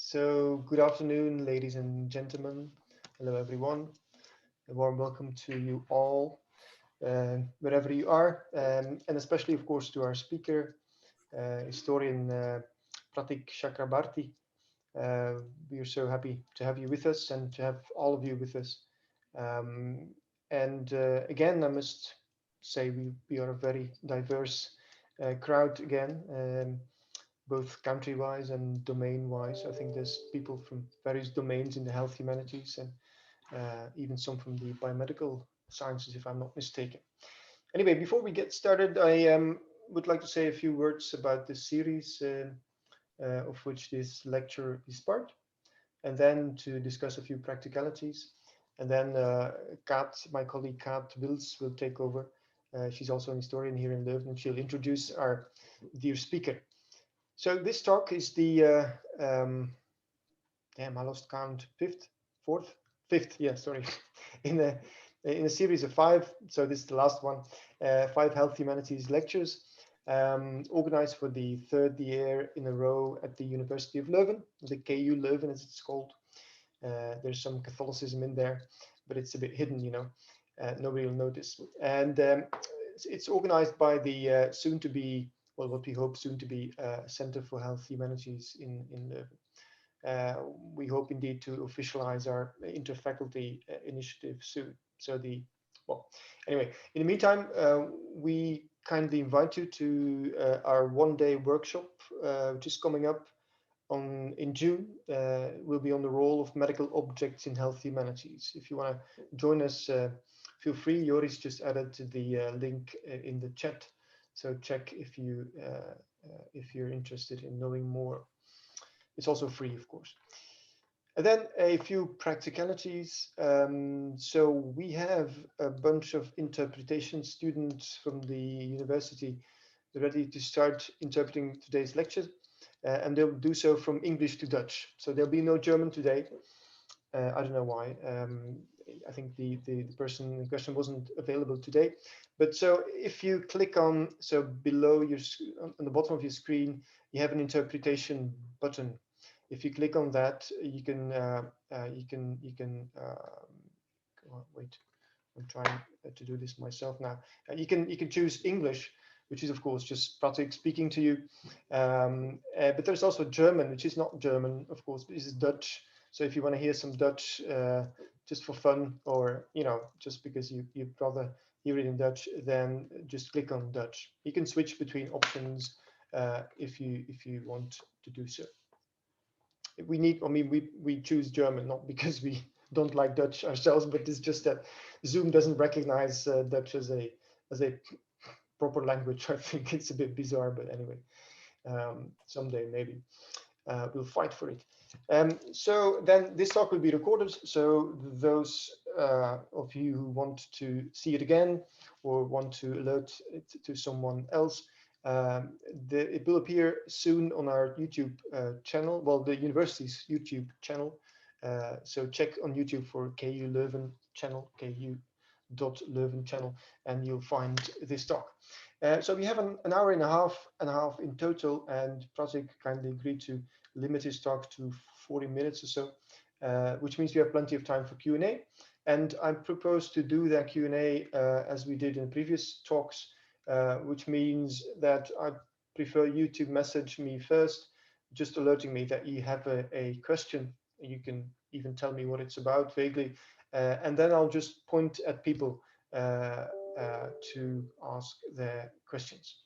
So, good afternoon, ladies and gentlemen. Hello, everyone. A warm welcome to you all, wherever you are, and especially, of course, to our speaker, historian Pratik Chakrabarti. We are so happy to have you with us and to have all of you with us. Um, and again, I must say we are a very diverse crowd again. Both country-wise and domain-wise. I think there's people from various domains in the health humanities and even some from the biomedical sciences, if I'm not mistaken. Anyway, before we get started, I would like to say a few words about this series of which this lecture is part, and then to discuss a few practicalities. And then Kat, my colleague Kat Wils, will take over. She's also an historian here in Leuven, and she'll introduce our dear speaker. So this talk is the damn, I lost count. Fifth, fourth, fifth. Yeah, sorry. in a in a series of five. So this is the last one. Five health humanities lectures, organized for the third year in a row at the University of Leuven, the KU Leuven as it's called. There's some Catholicism in there, but it's a bit hidden, you know. Nobody will notice. And it's organized by the soon to be, well, what we hope soon to be Center for Health Humanities in Leuven. We hope indeed to officialize our interfaculty initiative soon. So well, anyway, in the meantime, we kindly invite you to our one-day workshop, which is coming up in June. Will be on the role of medical objects in health humanities. If you want to join us, feel free. Joris just added the link in the chat, so check if you're interested in knowing more. It's also free, of course. And then a few practicalities. So we have a bunch of interpretation students from the university ready to start interpreting today's lecture, and they'll do so from English to Dutch. So there'll be no German today. I don't know why. I think the person in question wasn't available today. But so if you click on, so below your, on the bottom of your screen, you have an interpretation button. If you click on that, you can wait. I'm trying to do this myself now. You can choose English, which is of course just Pratik speaking to you. But there's also German, which is not German, of course. This is Dutch. So if you want to hear some Dutch just for fun, or just because you'd rather hear it in Dutch, then just click on Dutch. You can switch between options if you want to do so. We choose German not because we don't like Dutch ourselves, but it's just that Zoom doesn't recognize Dutch as a proper language. I think it's a bit bizarre, but anyway, someday maybe we'll fight for it. So then this talk will be recorded. So those of you who want to see it again or want to alert it to someone else, it will appear soon on our YouTube channel, well, the university's YouTube channel. So check on YouTube for KU Leuven channel, KU.Leuven channel, and you'll find this talk. So we have an hour and a half in total, and Pratik kindly agreed to limit his talk to 40 minutes or so, which means we have plenty of time for Q&A. And I propose to do that Q&A as we did in previous talks, which means that I prefer you to message me first, just alerting me that you have a question. You can even tell me what it's about vaguely, and then I'll just point at people to ask their questions.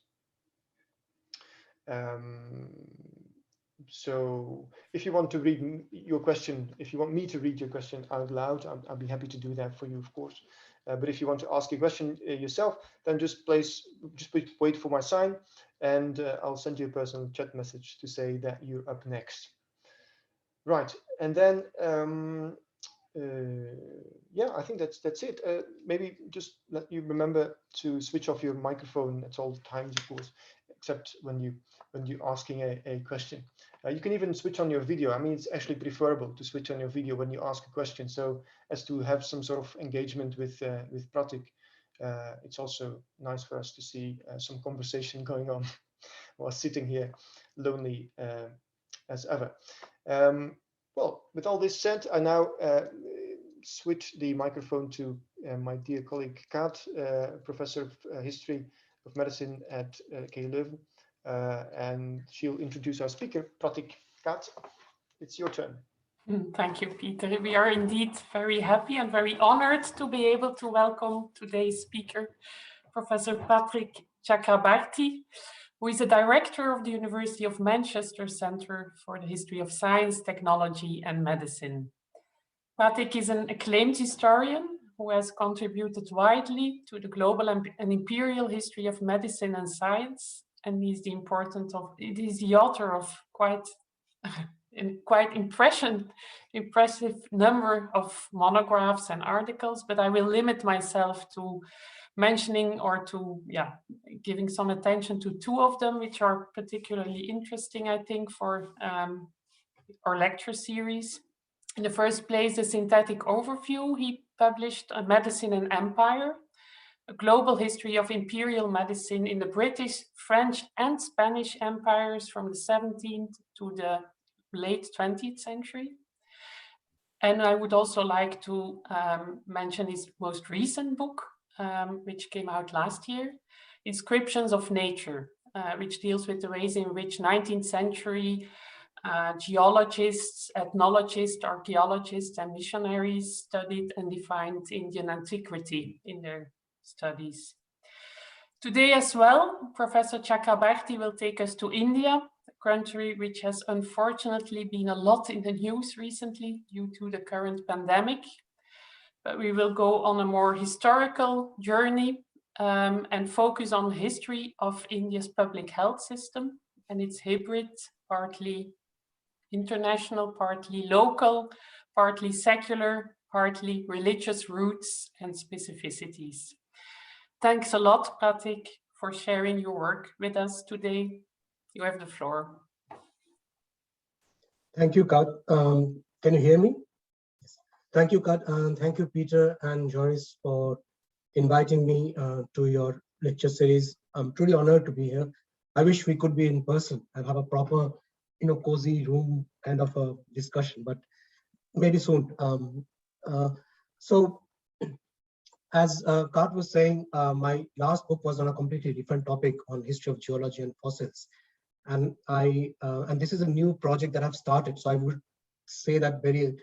So if you want to read your question, if you want me to read your question out loud, I'll be happy to do that for you, of course. But if you want to ask a question yourself, then just wait for my sign, and I'll send you a personal chat message to say that you're up next. Right, and then yeah, I think that's it. Maybe just let you remember to switch off your microphone at all times, of course, except when you're asking a question. You can even switch on your video. I mean, it's actually preferable to switch on your video when you ask a question, so as to have some sort of engagement with Pratik. It's also nice for us to see some conversation going on while sitting here lonely as ever. Well, with all this said, I now switch the microphone to my dear colleague Kat, Professor of History of Medicine at KU Leuven, and she'll introduce our speaker, Pratik. Kat, it's your turn. Thank you, Peter. We are indeed very happy and very honored to be able to welcome today's speaker, Professor Pratik Chakrabarti, who is the director of the University of Manchester Centre for the History of Science, Technology and Medicine. Pratik is an acclaimed historian who has contributed widely to the global and imperial history of medicine and science, and he is the author of quite impressive number of monographs and articles, but I will limit myself to mentioning or to giving some attention to two of them, which are particularly interesting, I think, for our lecture series. In the first place, the synthetic overview. He published A Medicine and Empire, a global history of imperial medicine in the British, French and Spanish empires from the 17th to the late 20th century. And I would also like to mention his most recent book, which came out last year, Inscriptions of Nature, which deals with the ways in which 19th century geologists, ethnologists, archaeologists, and missionaries studied and defined Indian antiquity in their studies. Today as well, Professor Chakrabarti will take us to India, a country which has unfortunately been a lot in the news recently due to the current pandemic. But we will go on a more historical journey and focus on the history of India's public health system and its hybrid, partly international, partly local, partly secular, partly religious roots and specificities. Thanks a lot, Pratik, for sharing your work with us today. You have the floor. Thank you, Kat. Can you hear me? Yes. Thank you, Kat, and thank you, Peter and Joris, for inviting me to your lecture series. I'm truly honored to be here. I wish we could be in person and have a proper, cozy room kind of a discussion, but maybe soon. So, as Kat was saying, my last book was on a completely different topic on history of geology and fossils, and this is a new project that I've started. So I would say that very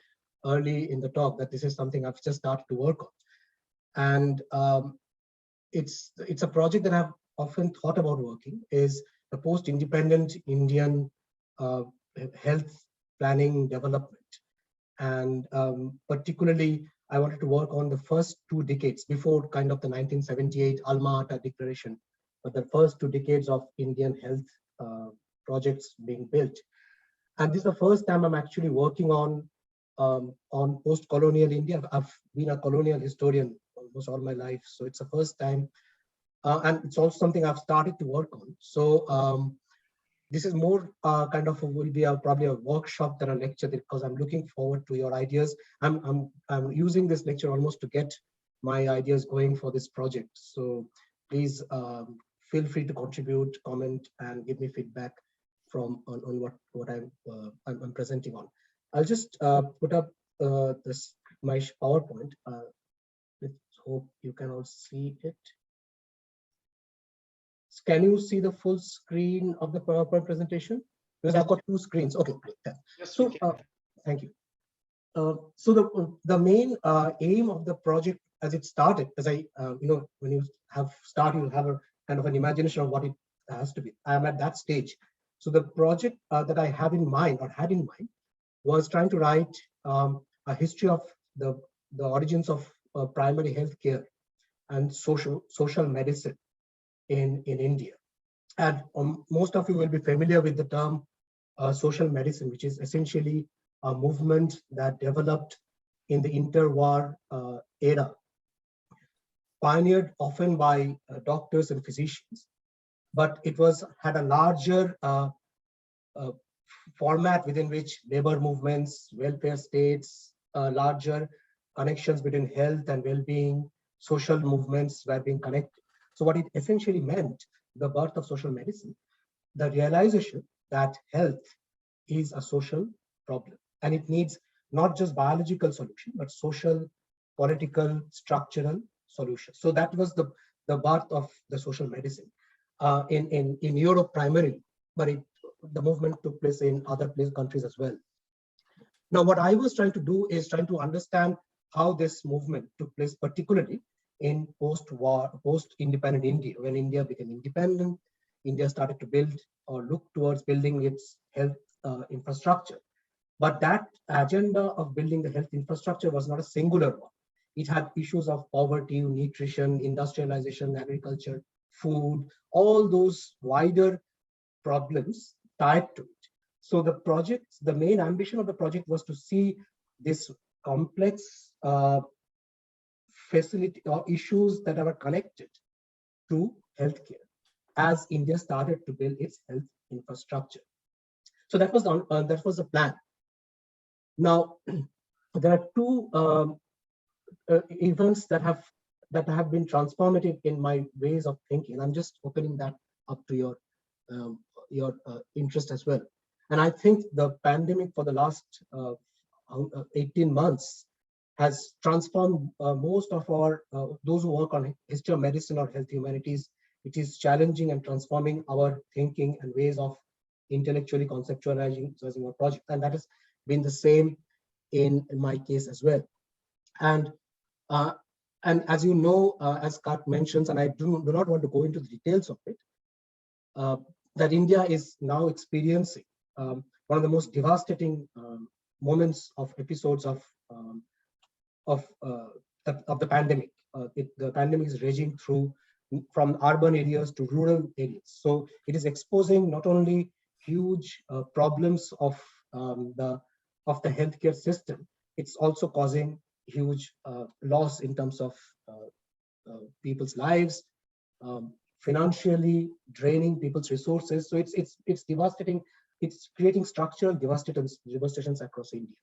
early in the talk that this is something I've just started to work on, and it's a project that I've often thought about working, is the post-independent Indian health planning development, and particularly I wanted to work on the first 2 decades before kind of the 1978 Alma Ata Declaration, but the first 2 decades of Indian health projects being built. And this is the first time I'm actually working on post-colonial India. I've been a colonial historian almost all my life, so it's the first time, and it's also something I've started to work on. So this is more kind of will be probably a workshop than a lecture, because I'm looking forward to your ideas. I'm using this lecture almost to get my ideas going for this project. So please feel free to contribute, comment, and give me feedback on what I'm presenting on. I'll just put up my PowerPoint. Let's hope you can all see it. Can you see the full screen of the PowerPoint presentation? Because I've got 2 screens. Okay, great. Yes, so thank you. So the main aim of the project, as it started, as I when you have started, you have a kind of an imagination of what it has to be. I am at that stage. So the project that I have in mind, or had in mind, was trying to write a history of the origins of primary health care and social medicine in India. And most of you will be familiar with the term social medicine, which is essentially a movement that developed in the interwar era, pioneered often by doctors and physicians, but it had a larger format within which labor movements, welfare states, larger connections between health and well-being, social movements were being connected. So what it essentially meant, the birth of social medicine, the realization that health is a social problem. And it needs not just biological solution, but social, political, structural solutions. So that was the birth of the social medicine in Europe primarily, but the movement took place in other countries as well. Now, what I was trying to do is trying to understand how this movement took place, particularly in post-war, post-independent India. When India became independent, India started to build or look towards building its health infrastructure. But that agenda of building the health infrastructure was not a singular one. It had issues of poverty, nutrition, industrialization, agriculture, food, all those wider problems tied to it. So the main ambition of the project was to see this complex facility or issues that are connected to healthcare as India started to build its health infrastructure. So that was the plan. Now, there are two events that have been transformative in my ways of thinking. I'm just opening that up to your interest as well. And I think the pandemic for the last 18 months has transformed most of our those who work on history of medicine or health humanities. It is challenging and transforming our thinking and ways of intellectually conceptualizing our project, and that has been the same in my case as well. And as you know, as Kat mentions, and I do not want to go into the details of it, that India is now experiencing one of the most devastating moments of episodes of the pandemic. The pandemic is raging through from urban areas to rural areas. So it is exposing not only huge problems of the healthcare system, it's also causing huge loss in terms of people's lives, financially draining people's resources. So it's devastating. It's creating structural devastations across India.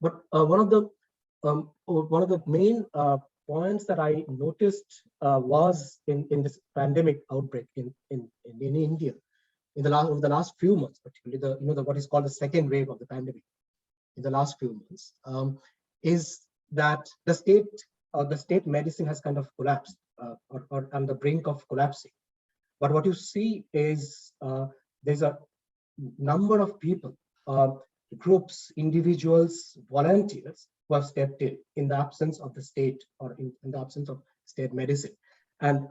But one of the main points that I noticed was in this pandemic outbreak in India over the last few months, particularly what is called the second wave of the pandemic in the last few months, is that the state medicine has kind of collapsed or on the brink of collapsing. But what you see is there's a number of people, groups, individuals, volunteers who have stepped in the absence of the state or in the absence of state medicine. And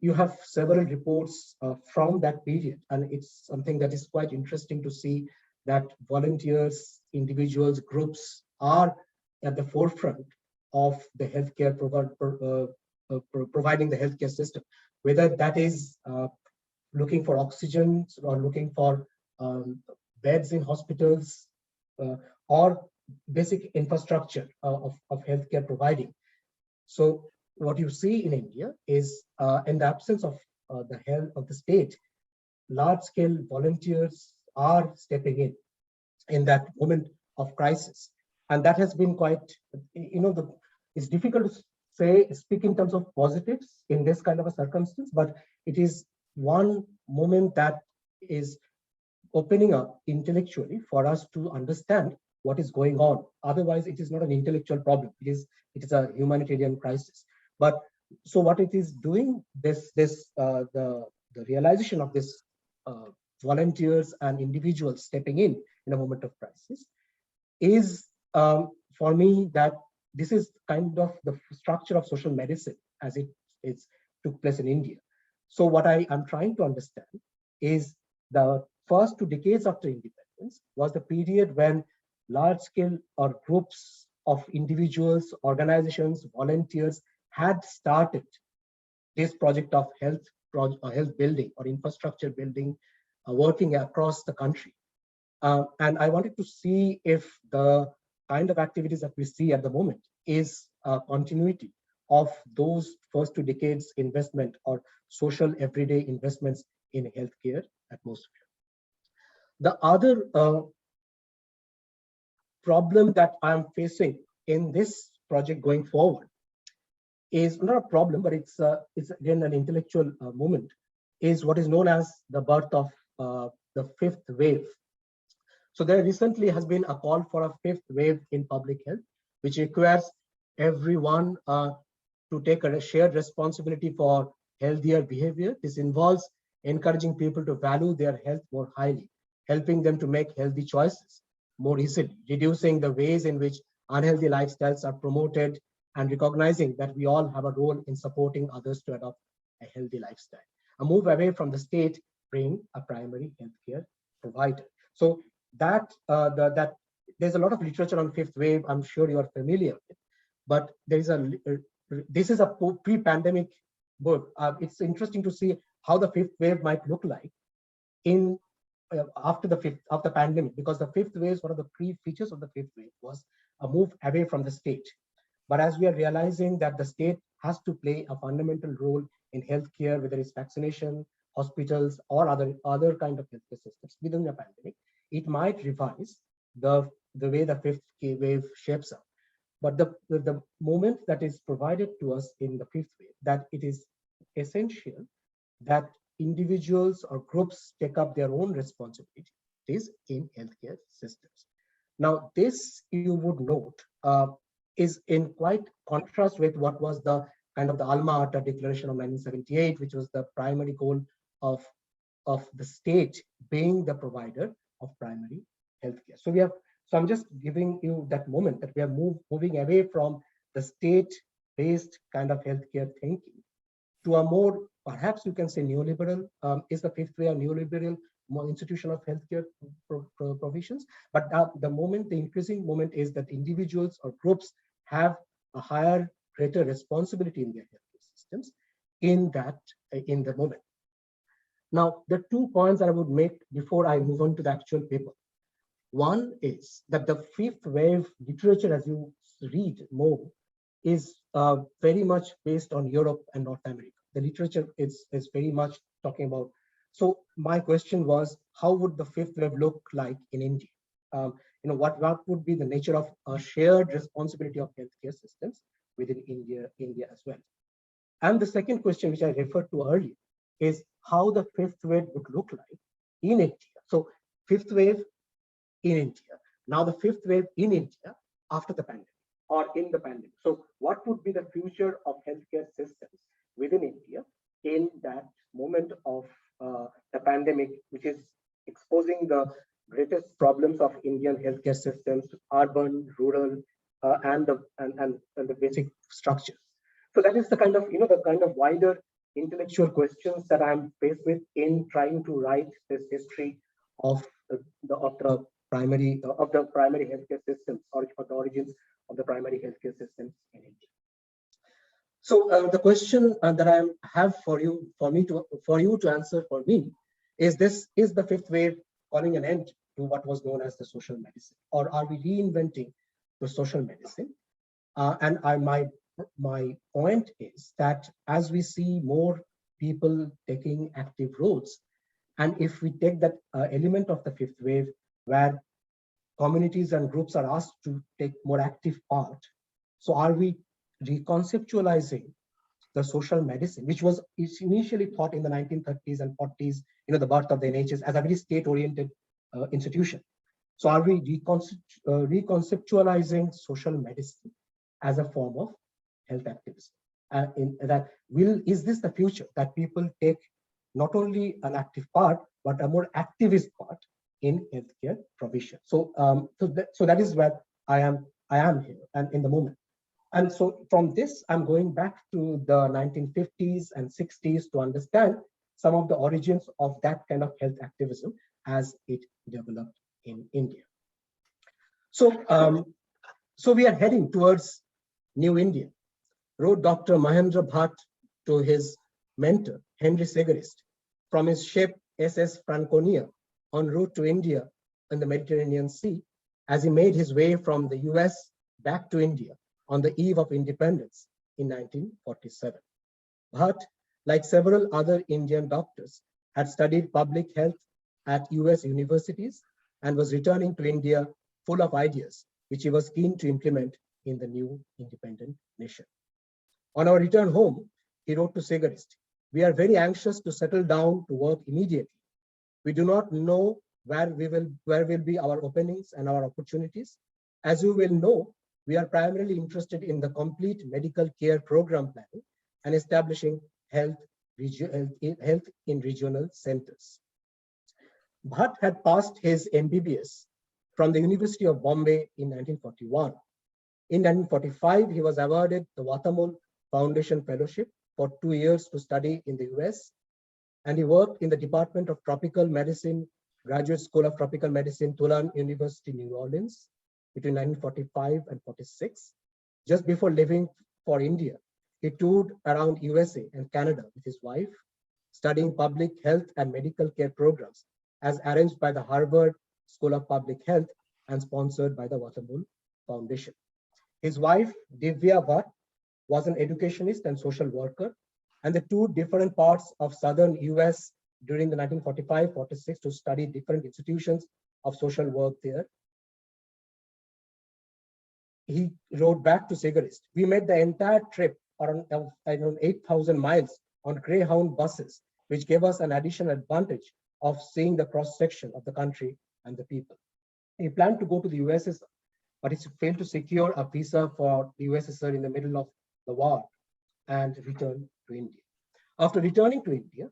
you have several reports from that period, and it's something that is quite interesting to see that volunteers, individuals, groups are at the forefront of the healthcare providing the healthcare system, whether that is looking for oxygen or looking for beds in hospitals or basic infrastructure of healthcare providing. So what you see in India is in the absence of the health of the state, large-scale volunteers are stepping in that moment of crisis. And that has been quite, it's difficult to speak in terms of positives in this kind of a circumstance, but it is one moment that is opening up intellectually for us to understand what is going on. Otherwise, it is not an intellectual problem. It is a humanitarian crisis. But so what it is doing, the realization of this volunteers and individuals stepping in a moment of crisis is for me that this is kind of the structure of social medicine as it took place in India. So what I am trying to understand is the first 2 decades after independence was the period when large scale or groups of individuals, organizations, volunteers had started this project of health building or infrastructure building, working across the country. And I wanted to see if the kind of activities that we see at the moment is a continuity of those first 2 decades investment or social everyday investments in healthcare atmosphere. The other problem that I'm facing in this project going forward is not a problem, but it's again an intellectual moment, is what is known as the birth of the 5th wave. So there recently has been a call for a fifth wave in public health, which requires everyone to take a shared responsibility for healthier behavior. This involves encouraging people to value their health more highly, helping them to make healthy choices more easily, reducing the ways in which unhealthy lifestyles are promoted, and recognizing that we all have a role in supporting others to adopt a healthy lifestyle. A move away from the state being a primary healthcare provider. So that there's a lot of literature on fifth wave. I'm sure you are familiar with, but there is this is a pre-pandemic book. It's interesting to see how the fifth wave might look like in after the pandemic, because the fifth wave, one of the features of the fifth wave was a move away from the state. But as we are realizing that the state has to play a fundamental role in healthcare, whether it's vaccination, hospitals, or other kind of healthcare systems within the pandemic, it might revise the way the fifth wave shapes up. But the moment that is provided to us in the fifth wave, that it is essential that individuals or groups take up their own responsibilities in healthcare systems. Now, this you would note is in quite contrast with what was the kind of the Alma Ata Declaration of 1978, which was the primary goal of the state being the provider of primary healthcare. So I'm just giving you that moment that we are moving away from the state-based kind of healthcare thinking to a more, perhaps you can say, neoliberal. Is the fifth way a neoliberal more institution of healthcare provisions? But the increasing moment is that individuals or groups have a higher, greater responsibility in their healthcare systems in the moment. Now, the 2 points that I would make before I move on to the actual paper. One is that the fifth wave literature, as you read more, is very much based on Europe and North America. The literature is very much talking about. So my question was, how would the fifth wave look like in India? What would be the nature of a shared responsibility of healthcare systems within India as well? And the second question, which I referred to earlier, is how the fifth wave would look like in India. So fifth wave in India. Now the fifth wave in India after the pandemic or in the pandemic. So what would be the future of healthcare systems within India in that moment of the pandemic, which is exposing the greatest problems of Indian healthcare systems, urban, rural, and the basic structures. So that is the kind of wider intellectual questions that I'm faced with in trying to write this history of the primary healthcare systems, or the origins of the primary healthcare systems in India. So the question that I have for you to answer for me is this: is the fifth wave calling an end to what was known as the social medicine, or are we reinventing the social medicine? And my point is that as we see more people taking active roles, and if we take that element of the fifth wave where communities and groups are asked to take more active part, so are we reconceptualizing the social medicine, which was initially thought in the 1930s and 40s, the birth of the NHS as a very state-oriented institution. So are we reconceptualizing social medicine as a form of health activism? Is this the future, that people take not only an active part, but a more activist part in healthcare provision? So that is where I am here and in the moment. And so from this, I'm going back to the 1950s and 60s to understand some of the origins of that kind of health activism as it developed in India. So we are heading towards New India, wrote Dr. Mahendra Bhatt to his mentor, Henry Sigerist, from his ship SS Franconia en route to India in the Mediterranean Sea, as he made his way from the US back to India on the eve of independence in 1947. Bhatt, like several other Indian doctors, had studied public health at US universities and was returning to India full of ideas, which he was keen to implement in the new independent nation. On our return home, he wrote to Sigerist, "We are very anxious to settle down to work immediately. We do not know where will be our openings and our opportunities. As you will know, we are primarily interested in the complete medical care program planning and establishing health in regional centers. Bhatt had passed his MBBS from the University of Bombay in 1941. In 1945, he was awarded the Vatamul Foundation Fellowship for 2 years to study in the US, and he worked in the Department of Tropical Medicine, Graduate School of Tropical Medicine, Tulane University, New Orleans, between 1945 and 46. Just before leaving for India, he toured around USA and Canada with his wife, studying public health and medical care programs as arranged by the Harvard School of Public Health and sponsored by the Vatamul Foundation. His wife, Divya Bhatt, was an educationist and social worker, and they toured different parts of southern US during the 1945-46 to study different institutions of social work there. He wrote back to Sigerist, "We made the entire trip around 8,000 miles on Greyhound buses, which gave us an additional advantage of seeing the cross-section of the country and the people." He planned to go to the USSR, but he failed to secure a visa for the USSR in the middle of the war and returned to India. After returning to India,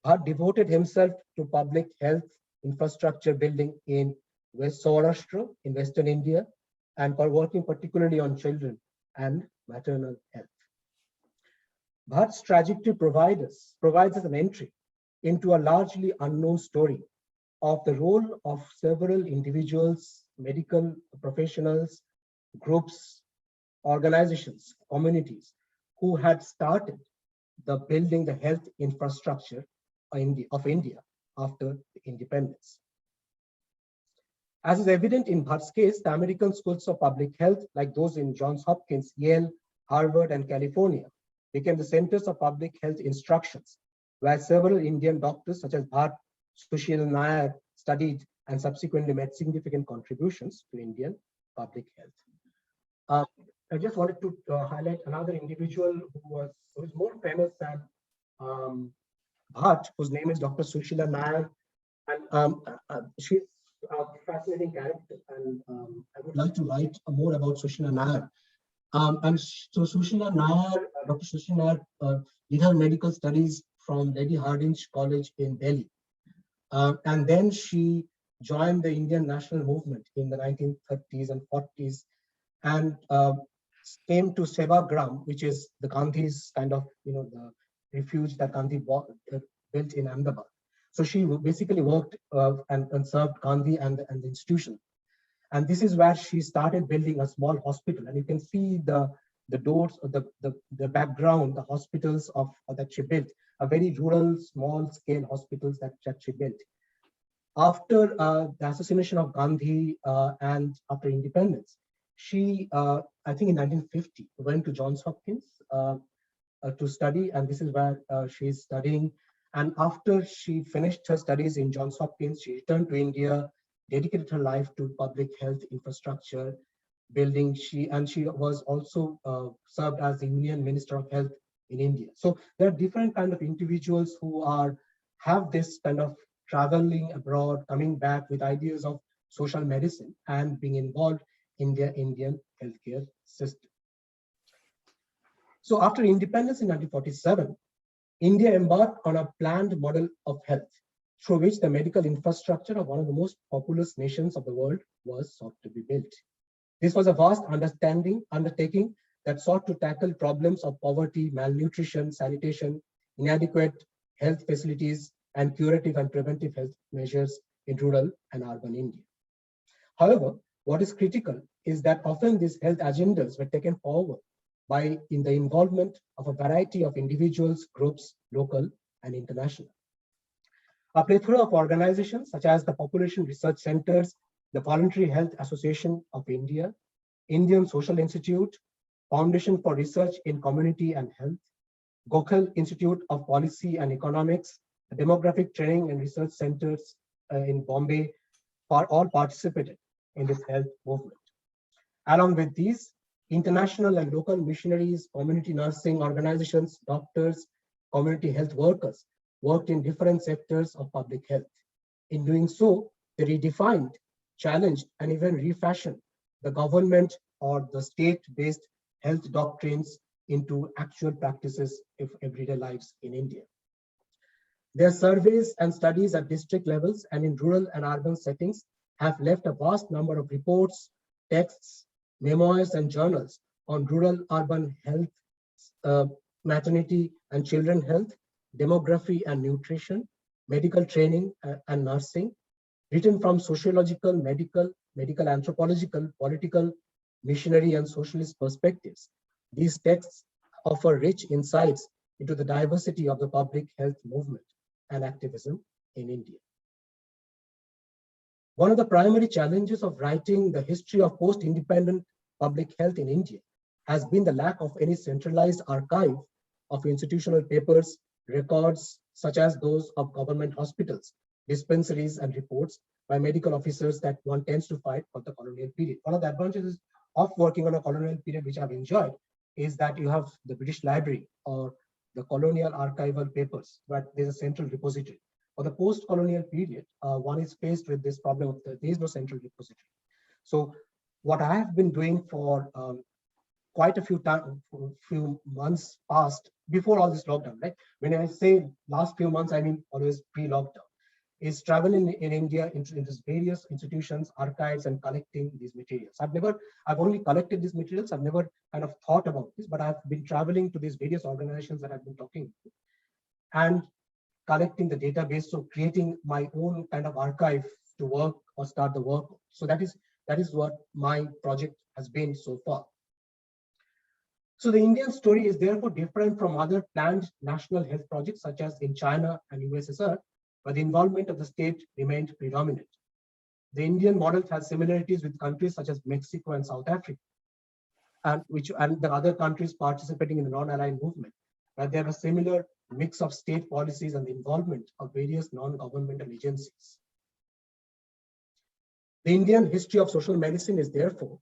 Bhatt devoted himself to public health infrastructure building in West Saurashtra in Western India, and for working particularly on children and maternal health. Bhatt's trajectory provides us an entry into a largely unknown story of the role of several individuals, medical professionals, groups, organizations, communities who had started the building the health infrastructure of India after independence. As is evident in Bhatt's case, the American schools of public health, like those in Johns Hopkins, Yale, Harvard, and California, became the centers of public health instructions, where several Indian doctors such as Bhatt, Sushil Nair studied and subsequently made significant contributions to Indian public health. I just wanted to highlight another individual who is more famous than Bhatt, whose name is Dr. Sushila Nair, and she's a fascinating character, and I would like to write more about Sushila Nair. And so Sushila Nair, Dr. Sushila Nair did her medical studies from Lady Hardinge College in Delhi. And then she joined the Indian national movement in the 1930s and 40s and came to Sevagram, which is the Gandhi's kind of, the refuge that Gandhi built in Ahmedabad. So she basically worked and served Gandhi and the institution. And this is where she started building a small hospital. And you can see the doors, or the background, the hospitals that she built, a very rural, small scale hospitals that she built. After the assassination of Gandhi and after independence, she, I think in 1950, went to Johns Hopkins to study, and this is where she's studying. And after she finished her studies in Johns Hopkins, she returned to India, dedicated her life to public health infrastructure building. She was also served as the Union Minister of Health in India. So there are different kind of individuals who have this kind of traveling abroad, coming back with ideas of social medicine and being involved in the Indian healthcare system. So after independence in 1947, India embarked on a planned model of health through which the medical infrastructure of one of the most populous nations of the world was sought to be built. This was a vast undertaking that sought to tackle problems of poverty, malnutrition, sanitation, inadequate health facilities, and curative and preventive health measures in rural and urban India. However, what is critical is that often these health agendas were taken forward in the involvement of a variety of individuals, groups, local and international. A plethora of organizations such as the Population Research Centers, the Voluntary Health Association of India, Indian Social Institute, Foundation for Research in Community and Health, Gokhale Institute of Policy and Economics, the Demographic Training and Research Centers in Bombay, all participated in this health movement. Along with these, international and local missionaries, community nursing organizations, doctors, community health workers worked in different sectors of public health. In doing so, They redefined, challenged, and even refashioned the government or the state-based health doctrines into actual practices of everyday lives in India. Their surveys and studies at district levels and in rural and urban settings have left a vast number of reports, texts, memoirs, and journals on rural-urban health, maternity and children health, demography and nutrition, medical training and nursing, written from sociological, medical anthropological, political, missionary, and socialist perspectives. These texts offer rich insights into the diversity of the public health movement and activism in India. One of the primary challenges of writing the history of post-independent public health in India has been the lack of any centralized archive of institutional papers, records such as those of government hospitals, dispensaries, and reports by medical officers that one tends to find for the colonial period. One of the advantages of working on a colonial period, which I've enjoyed, is that you have the British Library or the colonial archival papers, but there's a central repository. For the post-colonial period, one is faced with this problem of there is no central repository. So what I have been doing for quite a few months past, before all this lockdown, right? When I say last few months, I mean always pre-lockdown, is traveling in India into these various institutions, archives, and collecting these materials. I've only collected these materials. I've never kind of thought about this, but I've been traveling to these various organizations that I've been talking to and collecting the database, so creating my own kind of archive to work or start the work. So that is what my project has been so far. So the Indian story is therefore different from other planned national health projects such as in China and USSR, where the involvement of the state remained predominant. The Indian model has similarities with countries such as Mexico and South Africa, and the other countries participating in the non-aligned movement, where there are a similar mix of state policies and the involvement of various non-governmental agencies. The Indian history of social medicine is therefore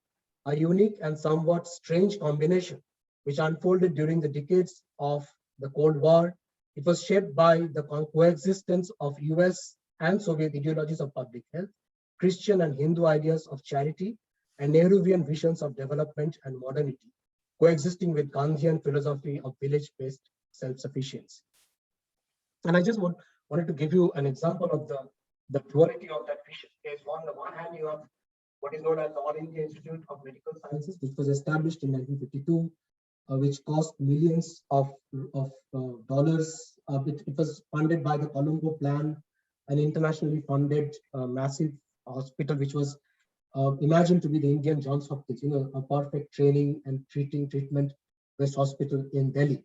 a unique and somewhat strange combination, which unfolded during the decades of the Cold War. It was shaped by the coexistence of US and Soviet ideologies of public health, Christian and Hindu ideas of charity, and Nehruvian visions of development and modernity, coexisting with Gandhian philosophy of village-based self-sufficiency. And I just wanted to give you an example of the duality of that vision. On the one hand, you have what is known as the All India Institute of Medical Sciences, which was established in 1952, which cost millions of dollars. It was funded by the Colombo Plan, an internationally funded massive hospital, which was imagined to be the Indian Johns Hopkins, a perfect training and treatment-based hospital in Delhi.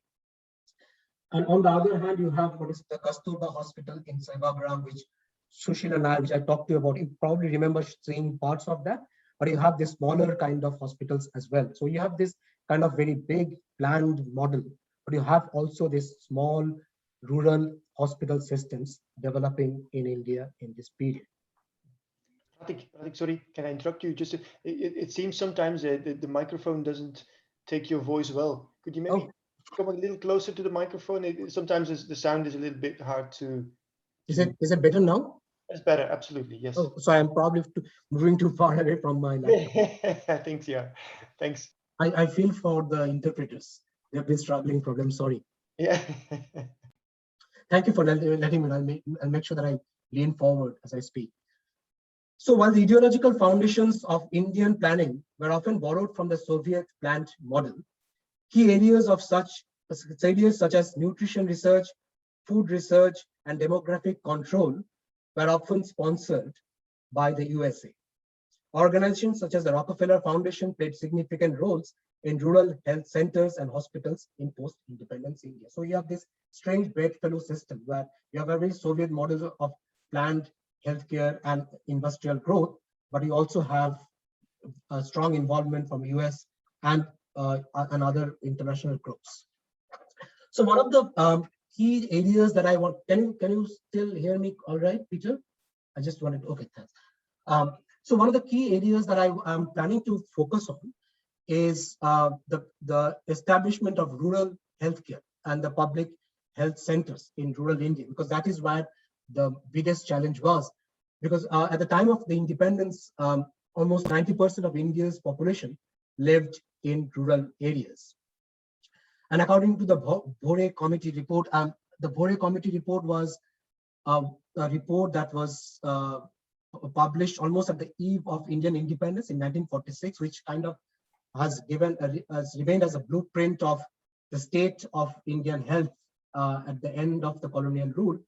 And on the other hand, you have what is the Kasturba Hospital in Sevagram, which Sushil and I, which I talked to you about. You probably remember seeing parts of that, but you have this smaller kind of hospitals as well. So you have this kind of very big planned model, but you have also this small rural hospital systems developing in India in this period. Pratik, sorry, can I interrupt you? Just it seems sometimes the microphone doesn't take your voice well. Could you maybe come a little closer to the microphone? Sometimes the sound is a little bit hard to. Is it better now? It's better, absolutely, yes. Oh, so I'm probably moving too far away from my laptop. I think, yeah. Thanks. I feel for the interpreters. They've been struggling for them. Sorry. Yeah. Thank you for letting me. I'll make sure that I lean forward as I speak. So while the ideological foundations of Indian planning were often borrowed from the Soviet planned model, key areas such as nutrition research, food research, and demographic control were often sponsored by the USA. Organizations such as the Rockefeller Foundation played significant roles in rural health centers and hospitals in post-independence India. So you have this strange bedfellow system where you have a very Soviet model of planned healthcare and industrial growth, but you also have a strong involvement from US and other international groups. So one of the key areas that I want, can you still hear me all right, Peter? I just wanted to, okay, thanks. So one of the key areas that I am planning to focus on is the establishment of rural healthcare and the public health centers in rural India, because that is where the biggest challenge was. because at the time of the independence, almost 90% of India's population lived in rural areas. And according to the Bhore Committee report, the Bhore Committee report was a report that was published almost at the eve of Indian independence in 1946, which kind of has remained as a blueprint of the state of Indian health at the end of the colonial rule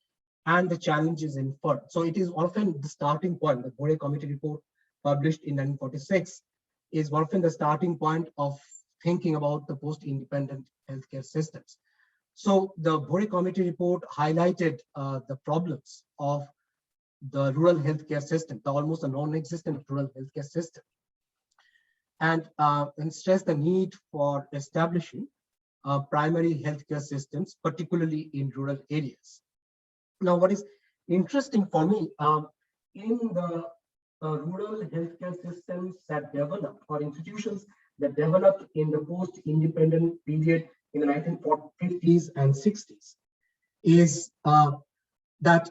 and the challenges inferred. So it is often the starting point. The Bhore Committee report published in 1946 is often the starting point of thinking about the post-independent healthcare systems. So the Bhore Committee report highlighted the problems of the rural healthcare system, the almost a non-existent rural healthcare system, and stressed the need for establishing primary healthcare systems, particularly in rural areas. Now, what is interesting for me, in the rural healthcare systems that developed, or institutions that developed in the post-independent period in the 1950s and 60s, is that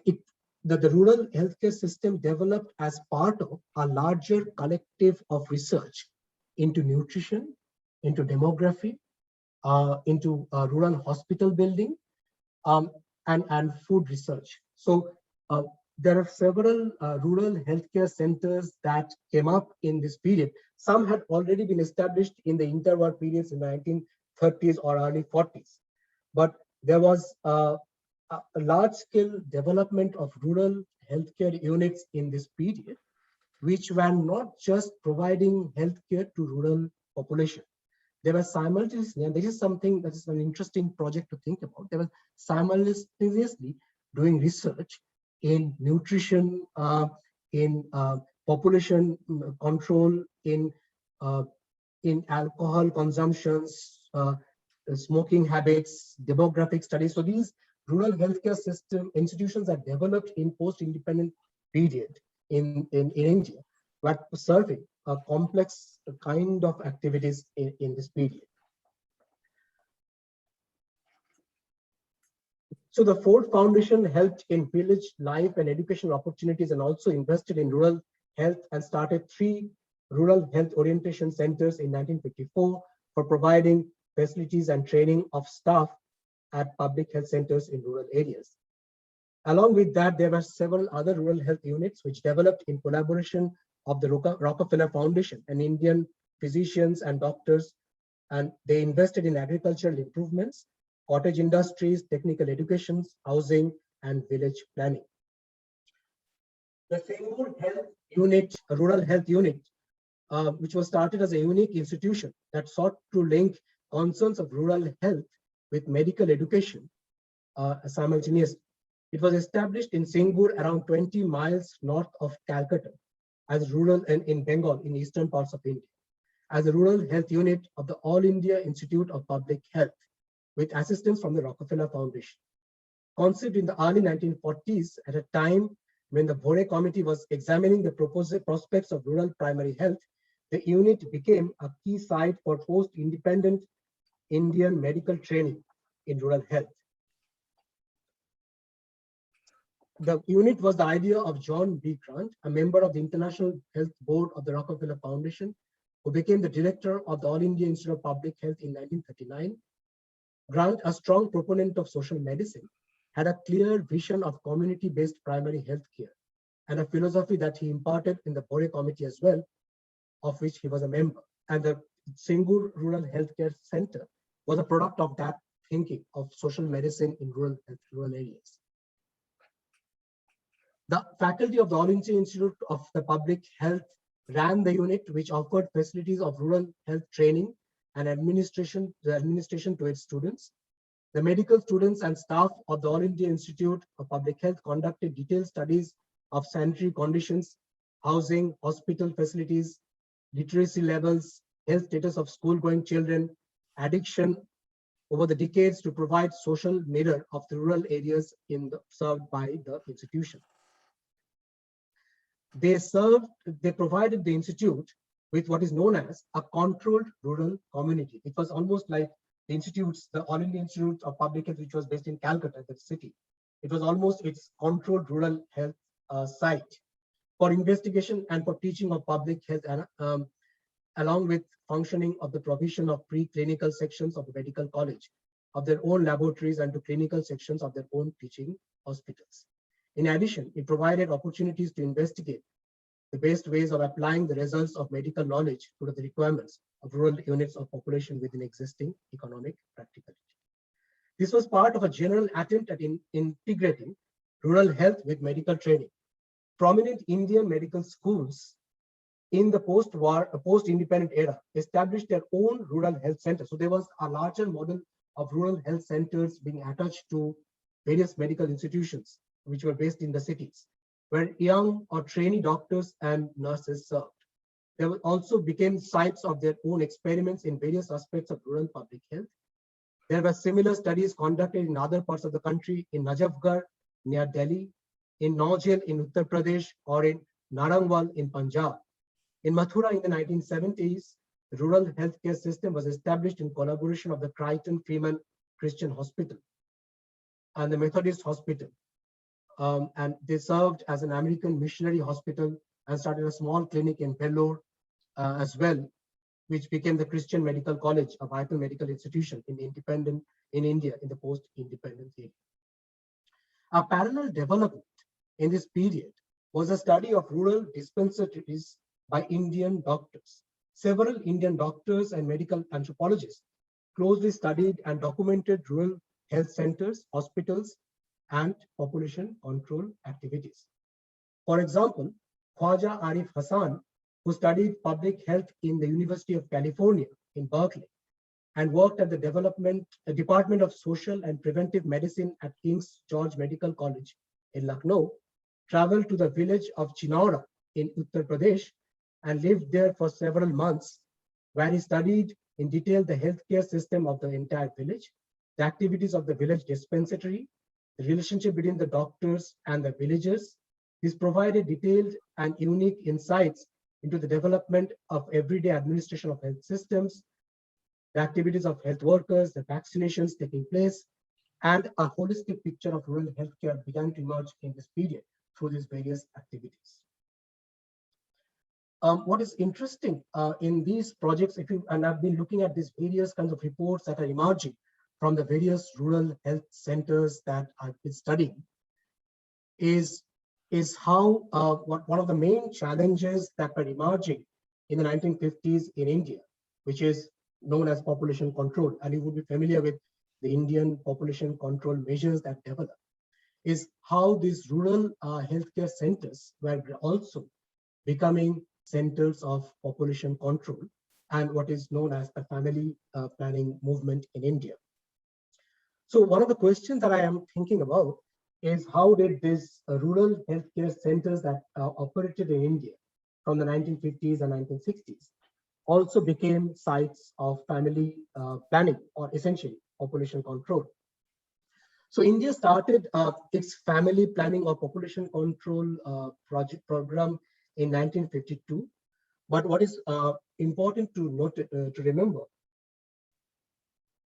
the rural healthcare system developed as part of a larger collective of research into nutrition, into demography, into rural hospital building, and food research. So there are several rural healthcare centers that came up in this period. Some had already been established in the interwar periods in the 1930s or early 40s. But there was a large-scale development of rural healthcare units in this period, which were not just providing healthcare to rural population. They were simultaneously, and this is something that is an interesting project to think about, they were simultaneously doing research in nutrition, in population control, in alcohol consumptions, smoking habits, demographic studies. So these rural healthcare system institutions are developed in post-independent period in India, were serving a complex kind of activities in this period. So the Ford Foundation helped in village life and educational opportunities, and also invested in rural health and started 3 rural health orientation centers in 1954 for providing facilities and training of staff at public health centers in rural areas. Along with that, there were several other rural health units which developed in collaboration of the Rockefeller Foundation and Indian physicians and doctors, and they invested in agricultural improvements, cottage industries, technical education, housing, and village planning. The Sengur Health Unit, a rural health unit, which was started as a unique institution that sought to link concerns of rural health with medical education simultaneously. It was established in Sengur, around 20 miles north of Calcutta, as rural and in Bengal, in eastern parts of India, as a rural health unit of the All India Institute of Public Health, with assistance from the Rockefeller Foundation. Conceived in the early 1940s, at a time when the Bhore Committee was examining the proposed prospects of rural primary health, the unit became a key site for post-independent Indian medical training in rural health. The unit was the idea of John B. Grant, a member of the International Health Board of the Rockefeller Foundation, who became the director of the All India Institute of Public Health in 1939. Grant, a strong proponent of social medicine, had a clear vision of community-based primary health care, and a philosophy that he imparted in the Bhore Committee as well, of which he was a member. And the Sengur Rural Healthcare Center was a product of that thinking of social medicine in rural areas. The faculty of the All India Institute of the Public Health ran the unit, which offered facilities of rural health training and administration to its students. The medical students and staff of the All India Institute of Public Health conducted detailed studies of sanitary conditions, housing, hospital facilities, literacy levels, health status of school-going children, addiction, over the decades, to provide social mirror of the rural areas served by the institution. They provided the institute with what is known as a controlled rural community. It was almost like the All India Institute of Public Health, which was based in Calcutta, the city. It was almost its controlled rural health site. for investigation and for teaching of public health, along with functioning of the provision of preclinical sections of the medical college, of their own laboratories, and to clinical sections of their own teaching hospitals. In addition, it provided opportunities to investigate the best ways of applying the results of medical knowledge to the requirements of rural units of population within existing economic practicality. This was part of a general attempt at integrating rural health with medical training. Prominent Indian medical schools in the post-independent era established their own rural health centers. So there was a larger model of rural health centers being attached to various medical institutions, which were based in the cities, where young or trainee doctors and nurses served. They also became sites of their own experiments in various aspects of rural public health. There were similar studies conducted in other parts of the country, in Najafgarh near Delhi, in Naujel in Uttar Pradesh, or in Narangwal in Punjab. In Mathura in the 1970s, the rural healthcare system was established in collaboration of the Crichton Freeman Christian Hospital and the Methodist Hospital. And they served as an American missionary hospital and started a small clinic in Vellore as well, which became the Christian Medical College, a vital medical institution in India in the post-independence era. A parallel development in this period was a study of rural dispensaries by Indian doctors. Several Indian doctors and medical anthropologists closely studied and documented rural health centers, hospitals, and population control activities. For example, Khwaja Arif Hassan, who studied public health in the University of California in Berkeley and worked at the Department of Social and Preventive Medicine at King's George Medical College in Lucknow, traveled to the village of Chinaura in Uttar Pradesh and lived there for several months, where he studied in detail the healthcare system of the entire village, the activities of the village dispensary, the relationship between the doctors and the villagers. This provided detailed and unique insights into the development of everyday administration of health systems, the activities of health workers, the vaccinations taking place, and a holistic picture of rural healthcare began to emerge in this period through these various activities. What is interesting in these projects, and I've been looking at these various kinds of reports that are emerging from the various rural health centers that I've been studying, is how one of the main challenges that were emerging in the 1950s in India, which is known as population control, and you would be familiar with the Indian population control measures that developed, is how these rural healthcare centers were also becoming centers of population control and what is known as the family planning movement in India. So one of the questions that I am thinking about is how did these rural healthcare centers that operated in India from the 1950s and 1960s also became sites of family planning, or essentially population control. So India started its family planning or population control program in 1952. But what is important to note, to remember,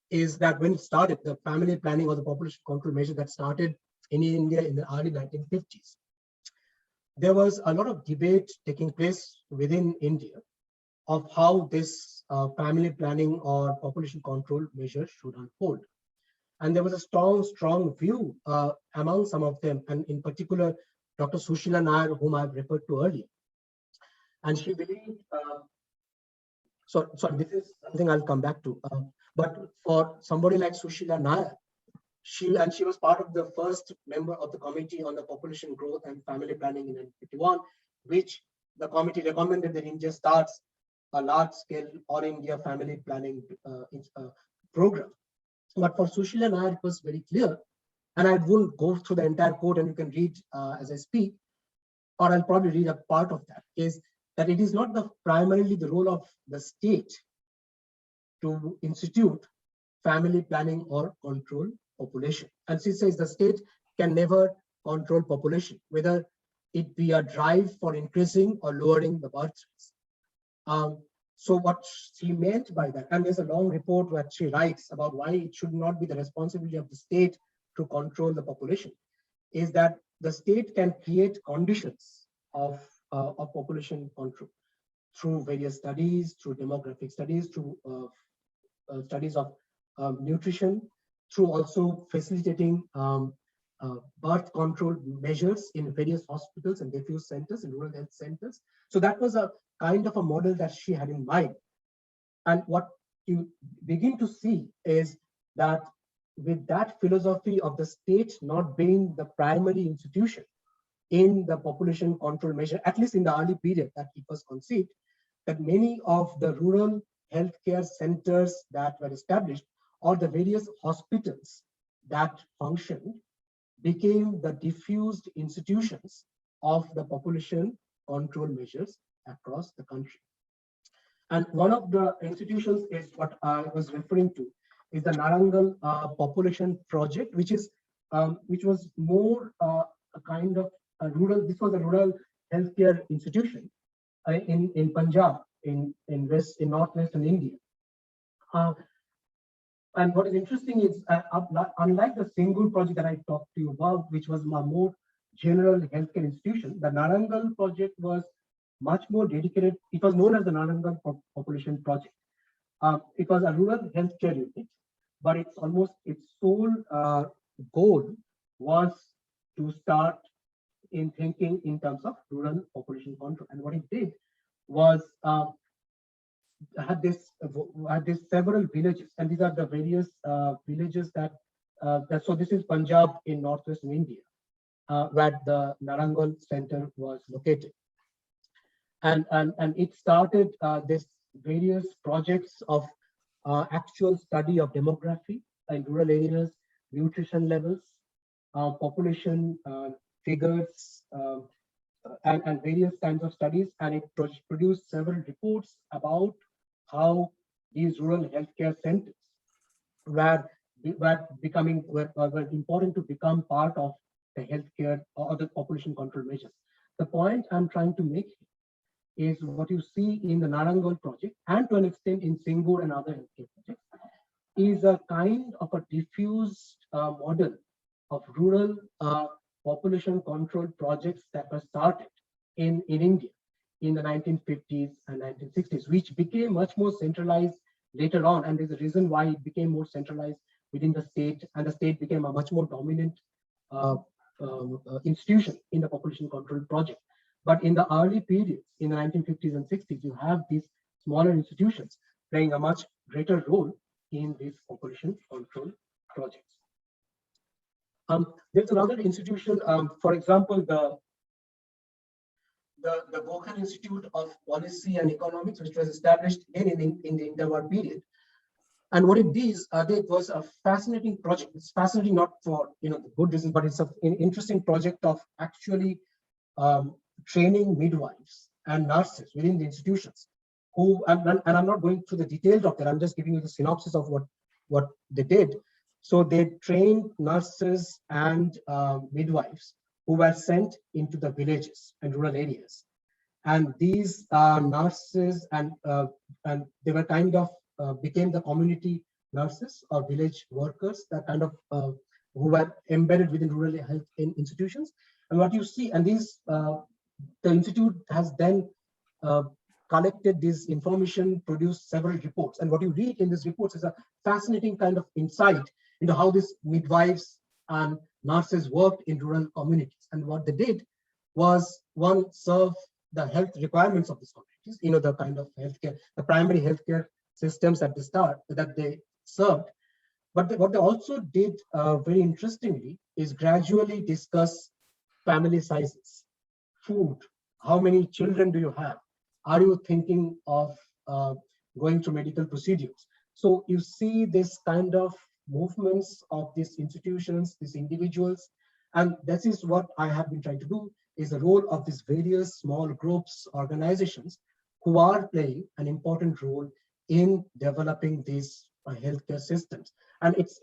is that when it started, the family planning or the population control measure that started in India in the early 1950s, there was a lot of debate taking place within India of how this family planning or population control measure should unfold. And there was a strong view among some of them, and in particular, Dr. Sushila Nair, whom I've referred to earlier. And she believed, sorry, this is something I'll come back to. But for somebody like Sushila Nair, she was part of the first member of the Committee on the Population Growth and Family Planning in 1951, which the committee recommended that India starts a large-scale all-India family planning program. But for Sushila Nair, it was very clear, and I won't go through the entire quote, and you can read as I speak, or I'll probably read a part of that, is that it is not primarily the role of the state to institute family planning or control population. And she says the state can never control population, whether it be a drive for increasing or lowering the birth rates. So what she meant by that, and there's a long report where she writes about why it should not be the responsibility of the state to control the population, is that the state can create conditions of of population control through various studies, through demographic studies, through studies of nutrition, through also facilitating birth control measures in various hospitals and refuge centers and rural health centers. So that was a kind of a model that she had in mind. And what you begin to see is that with that philosophy of the state not being the primary institution in the population control measure, at least in the early period that it was conceived, that many of the rural healthcare centers that were established or the various hospitals that functioned became the diffused institutions of the population control measures across the country. And one of the institutions is what I was referring to, is the Narangal Population Project, which was more a kind of a rural. This was a rural healthcare institution in Punjab, in northwestern India. And what is interesting is, unlike the Singur project that I talked to you about, which was a more general healthcare institution, the Narangal project was much more dedicated. It was known as the Narangal Population Project. It was a rural healthcare unit, but its sole goal was to start in thinking in terms of rural population control. And what it did was had this several villages, and these are the various villages that so this is Punjab in northwestern India, where the Narangal Center was located. And it started this various projects of actual study of demography in rural areas, nutrition levels, population figures, and various kinds of studies. And it produced several reports about how these rural healthcare centers were important to become part of the healthcare or the population control measures. The point I'm trying to make is what you see in the Narangal project, and to an extent in Singur and other healthcare projects, is a kind of a diffused model of rural population control projects that were started in India in the 1950s and 1960s, which became much more centralized later on. And there's a reason why it became more centralized within the state, and the state became a much more dominant institution in the population control project. But in the early periods, in the 1950s and 60s, you have these smaller institutions playing a much greater role in these population control projects. There's another institution, for example, the Vulcan Institute of Policy and Economics, which was established in the interwar period. And what it was a fascinating project. It's fascinating not for the good reasons, but it's an interesting project of actually training midwives and nurses within the institutions. And I'm not going through the details of that. I'm just giving you the synopsis of what they did. So they trained nurses and midwives who were sent into the villages and rural areas. And these nurses and they were kind of became the community nurses or village workers that kind of who were embedded within rural health institutions. And what you see, and these the institute has then collected this information, produced several reports. And what you read in these reports is a fascinating kind of insight into how these midwives and nurses worked in rural communities. And what they did was, one, serve the health requirements of these communities, the kind of healthcare, the primary healthcare systems at the start that they served. But what they also did very interestingly is gradually discuss family sizes, food, how many children do you have? Are you thinking of going through medical procedures? So you see this kind of movements of these institutions, these individuals, and this is what I have been trying to do, is the role of these various small groups, organizations who are playing an important role in developing these healthcare systems. And it's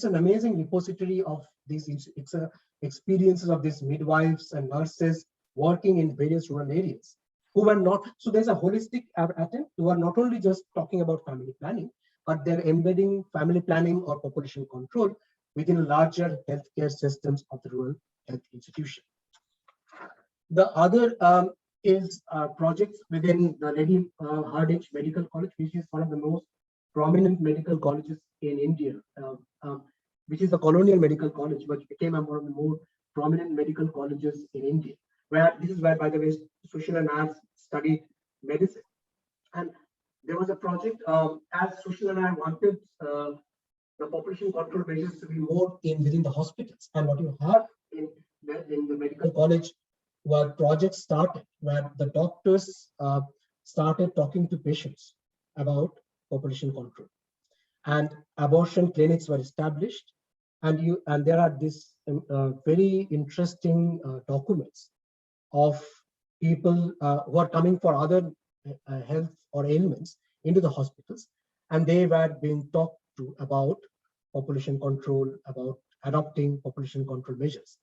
an amazing repository of these experiences of these midwives and nurses working in various rural areas who were not, so there's a holistic attempt who are not only just talking about family planning, but they're embedding family planning or population control within larger healthcare systems of the rural health institution. The other is projects within the Lady Hardinge Medical College, which is one of the most prominent medical colleges in India, which is the Colonial Medical College, which became one of the more prominent medical colleges in India. Where this is where, by the way, Sushil and I studied medicine. And there was a project as Sushil and I wanted the population control measures to be more within the hospitals. And what you have in the medical college were projects started where the doctors started talking to patients about population control, and abortion clinics were established, and there are these very interesting documents of people who are coming for other health or ailments into the hospitals, and they were being talked to about population control, about adopting population control measures.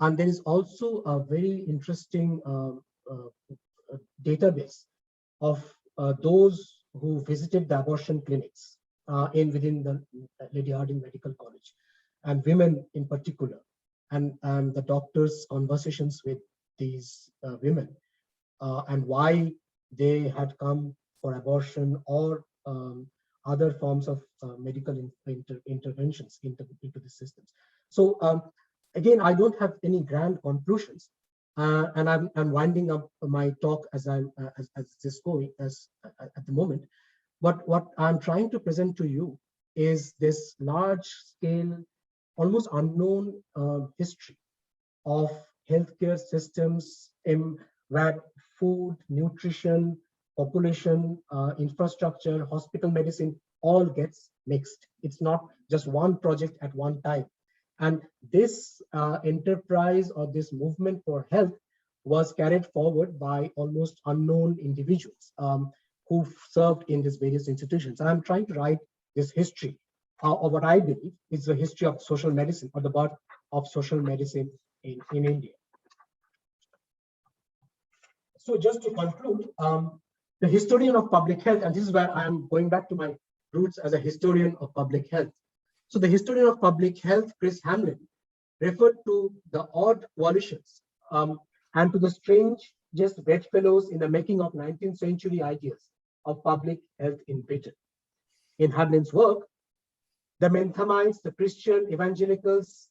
And there is also a very interesting database of those who visited the abortion clinics within the Lady Hardinge Medical College, and women in particular, and the doctors' conversations with these women, and why they had come for abortion or other forms of medical interventions into the systems. So again, I don't have any grand conclusions, and I'm winding up my talk as this going at the moment. But what I'm trying to present to you is this large-scale, almost unknown history of healthcare systems where food, nutrition, population, infrastructure, hospital medicine all gets mixed. It's not just one project at one time. And this enterprise or this movement for health was carried forward by almost unknown individuals who served in these various institutions. And I'm trying to write this history of what I believe is the history of social medicine, or the birth of social medicine in India. So just to conclude, the historian of public health, and this is where I'm going back to my roots as a historian of public health. So the historian of public health, Chris Hamlin, referred to the odd coalitions and to the strange, just bedfellows in the making of 19th century ideas of public health in Britain. In Hamlin's work, the Benthamites, the Christian evangelicals,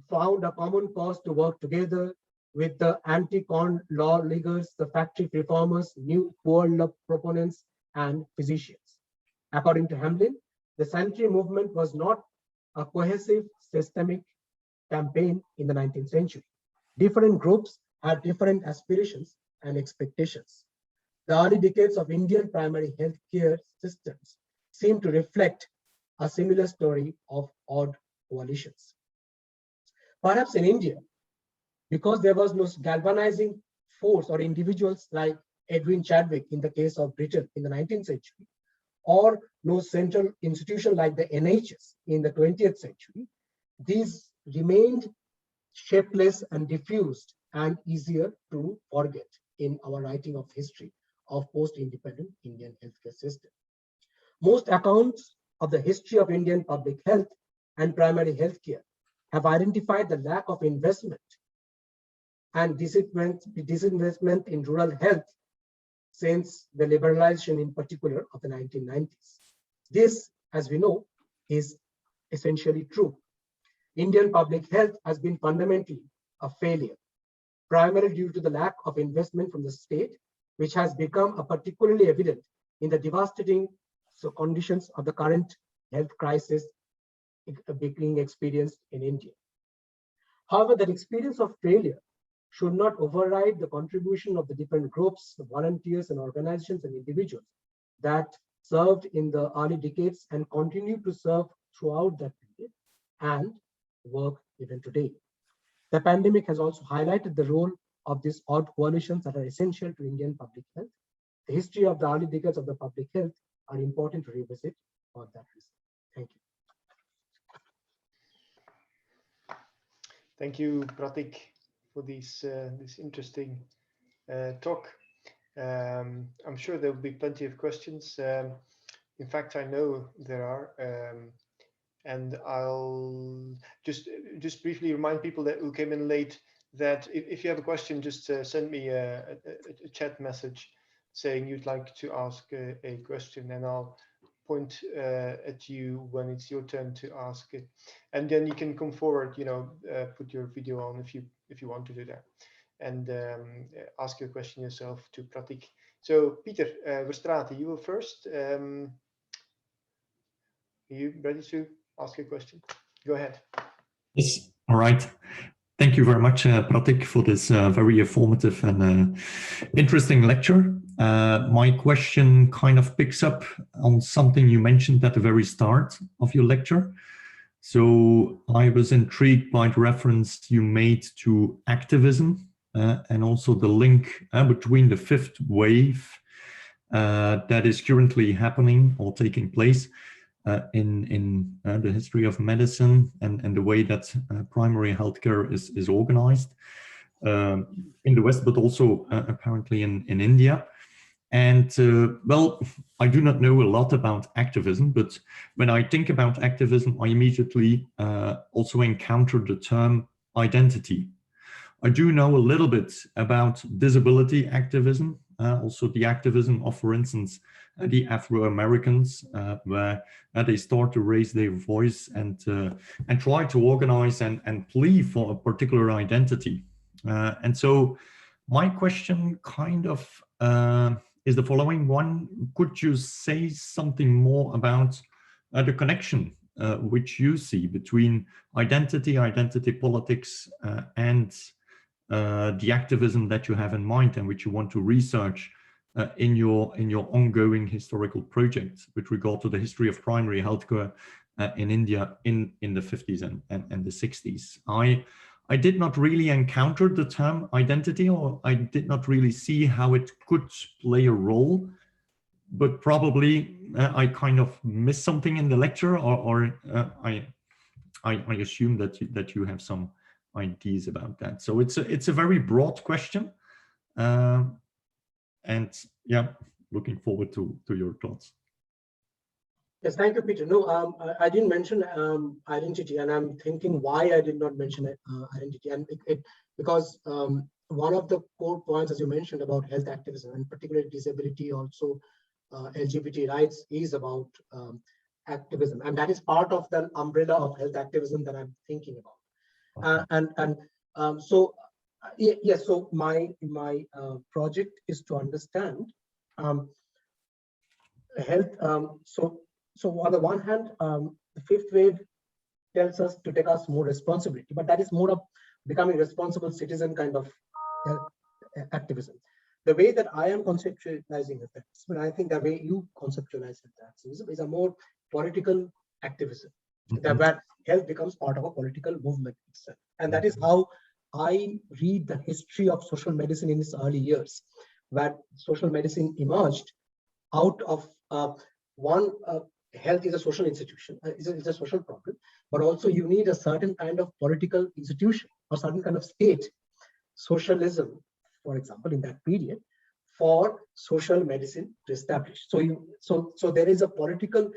found a common cause to work together with the anti-corn law leaguers, the factory reformers, new poor law proponents, and physicians. According to Hamlin, the sanitary movement was not a cohesive systemic campaign in the 19th century. Different groups had different aspirations and expectations. The early decades of Indian primary healthcare systems seem to reflect a similar story of odd coalitions. Perhaps in India, because there was no galvanizing force or individuals like Edwin Chadwick in the case of Britain in the 19th century, or no central institution like the NHS in the 20th century, these remained shapeless and diffused and easier to forget in our writing of history of post-independent Indian healthcare system. Most accounts of the history of Indian public health and primary healthcare have identified the lack of investment and disinvestment in rural health since the liberalization in particular of the 1990s. This, as we know, is essentially true. Indian public health has been fundamentally a failure, primarily due to the lack of investment from the state, which has become particularly evident in the devastating conditions of the current health crisis being experienced in India. However, that experience of failure should not override the contribution of the different groups, the volunteers and organizations and individuals that served in the early decades and continue to serve throughout that period and work even today. The pandemic has also highlighted the role of these odd coalitions that are essential to Indian public health. The history of the early decades of the public health are important to revisit for that reason. Thank you. Thank you, Pratik, for this interesting talk. I'm sure there will be plenty of questions. In fact, I know there are, and I'll just briefly remind people that who came in late that if you have a question, just send me a chat message saying you'd like to ask a question, and I'll point at you when it's your turn to ask it, and then you can come forward, put your video on if you want to do that, and ask your question yourself to Pratik. So Peter Verstraete, you will first. Are you ready to ask a question? Go ahead. Yes. All right. Thank you very much, Pratik, for this very informative and interesting lecture. My question kind of picks up on something you mentioned at the very start of your lecture. So I was intrigued by the reference you made to activism and also the link between the fifth wave that is currently happening or taking place in the history of medicine and the way that primary healthcare is organized in the West, but also apparently in India. And well, I do not know a lot about activism, but when I think about activism, I immediately also encounter the term identity. I do know a little bit about disability activism, also the activism of, for instance, the Afro-Americans, where they start to raise their voice and try to organize and plea for a particular identity. And so my question kind of is the following one. Could you say something more about the connection which you see between identity politics, and the activism that you have in mind and which you want to research in your ongoing historical project with regard to the history of primary healthcare in India in the 50s and the 60s. I did not really encounter the term identity, or I did not really see how it could play a role, but probably I kind of missed something in the lecture, or I assume that you have some ideas about that. So it's a very broad question, and yeah, looking forward to your thoughts. Yes, thank you, Peter. No, I didn't mention identity, and I'm thinking why I did not mention identity, and because one of the core points, as you mentioned, about health activism and particularly disability, also LGBT rights, is about activism, and that is part of the umbrella of health activism that I'm thinking about. Okay. So yes, so my project is to understand health. So on the one hand, the fifth wave tells us to take us more responsibility, but that is more of becoming responsible citizen kind of activism. The way that I am conceptualizing it, but I think the way you conceptualize it is a more political activism, where health becomes part of a political movement itself. And that is how I read the history of social medicine in its early years, where social medicine emerged out of health is a social institution, it's a social problem, but also you need a certain kind of political institution or certain kind of state, socialism, for example, in that period, for social medicine to establish. So there is a political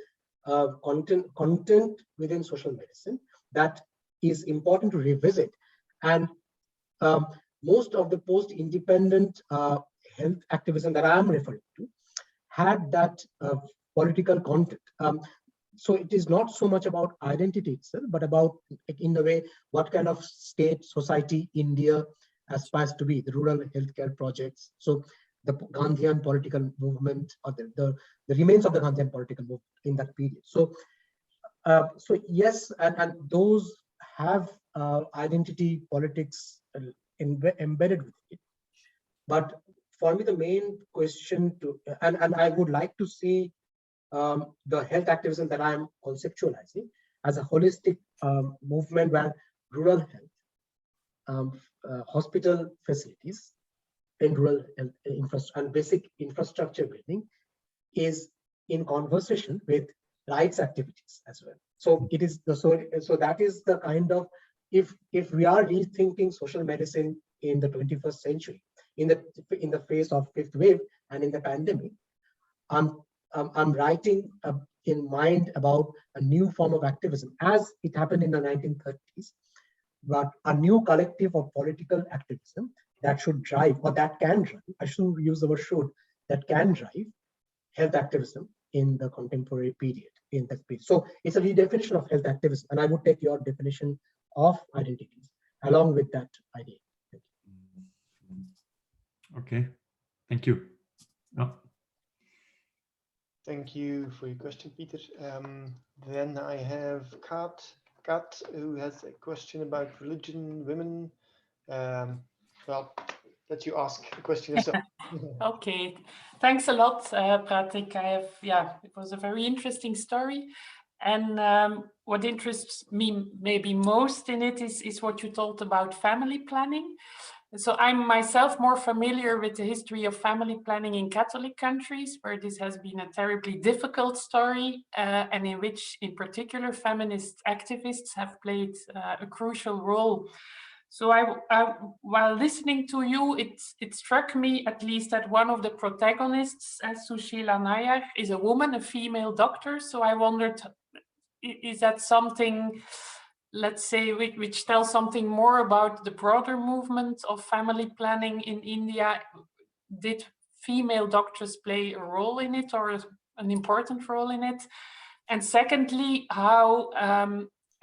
content within social medicine that is important to revisit. And most of the post-independent health activism that I am referring to had that political content. So it is not so much about identity itself, but about, in a way, what kind of state, society India aspires to be, the rural healthcare projects. So the Gandhian political movement, or the remains of the Gandhian political movement in that period. So yes, and those have identity politics embedded with it. But for me, the main question and I would like to see the health activism that I'm conceptualizing as a holistic movement where rural health, hospital facilities, and rural and basic infrastructure building is in conversation with rights activities as well. So it is so that is the kind of, if we are rethinking social medicine in the 21st century, in the face of fifth wave and in the pandemic, I'm writing in mind about a new form of activism, as it happened in the 1930s, but a new collective of political activism that should drive, or that can drive, I shouldn't use the word should, that can drive health activism in the contemporary period, in that period. So it's a redefinition of health activism, and I would take your definition of identities along with that idea. Okay, thank you. Oh. Thank you for your question, Peter. Then I have Kat, who has a question about religion, women. Well, let you ask the question yourself. Okay, thanks a lot, Pratik. It was a very interesting story. And what interests me maybe most in it is what you told about family planning. So I'm myself more familiar with the history of family planning in Catholic countries, where this has been a terribly difficult story, and in which, in particular, feminist activists have played a crucial role. So while listening to you, it struck me at least that one of the protagonists, Sushila Nair, is a woman, a female doctor. So I wondered, is that something, let's say, which tells something more about the broader movement of family planning in India? Did female doctors play a role in it, or an important role in it? And secondly, how,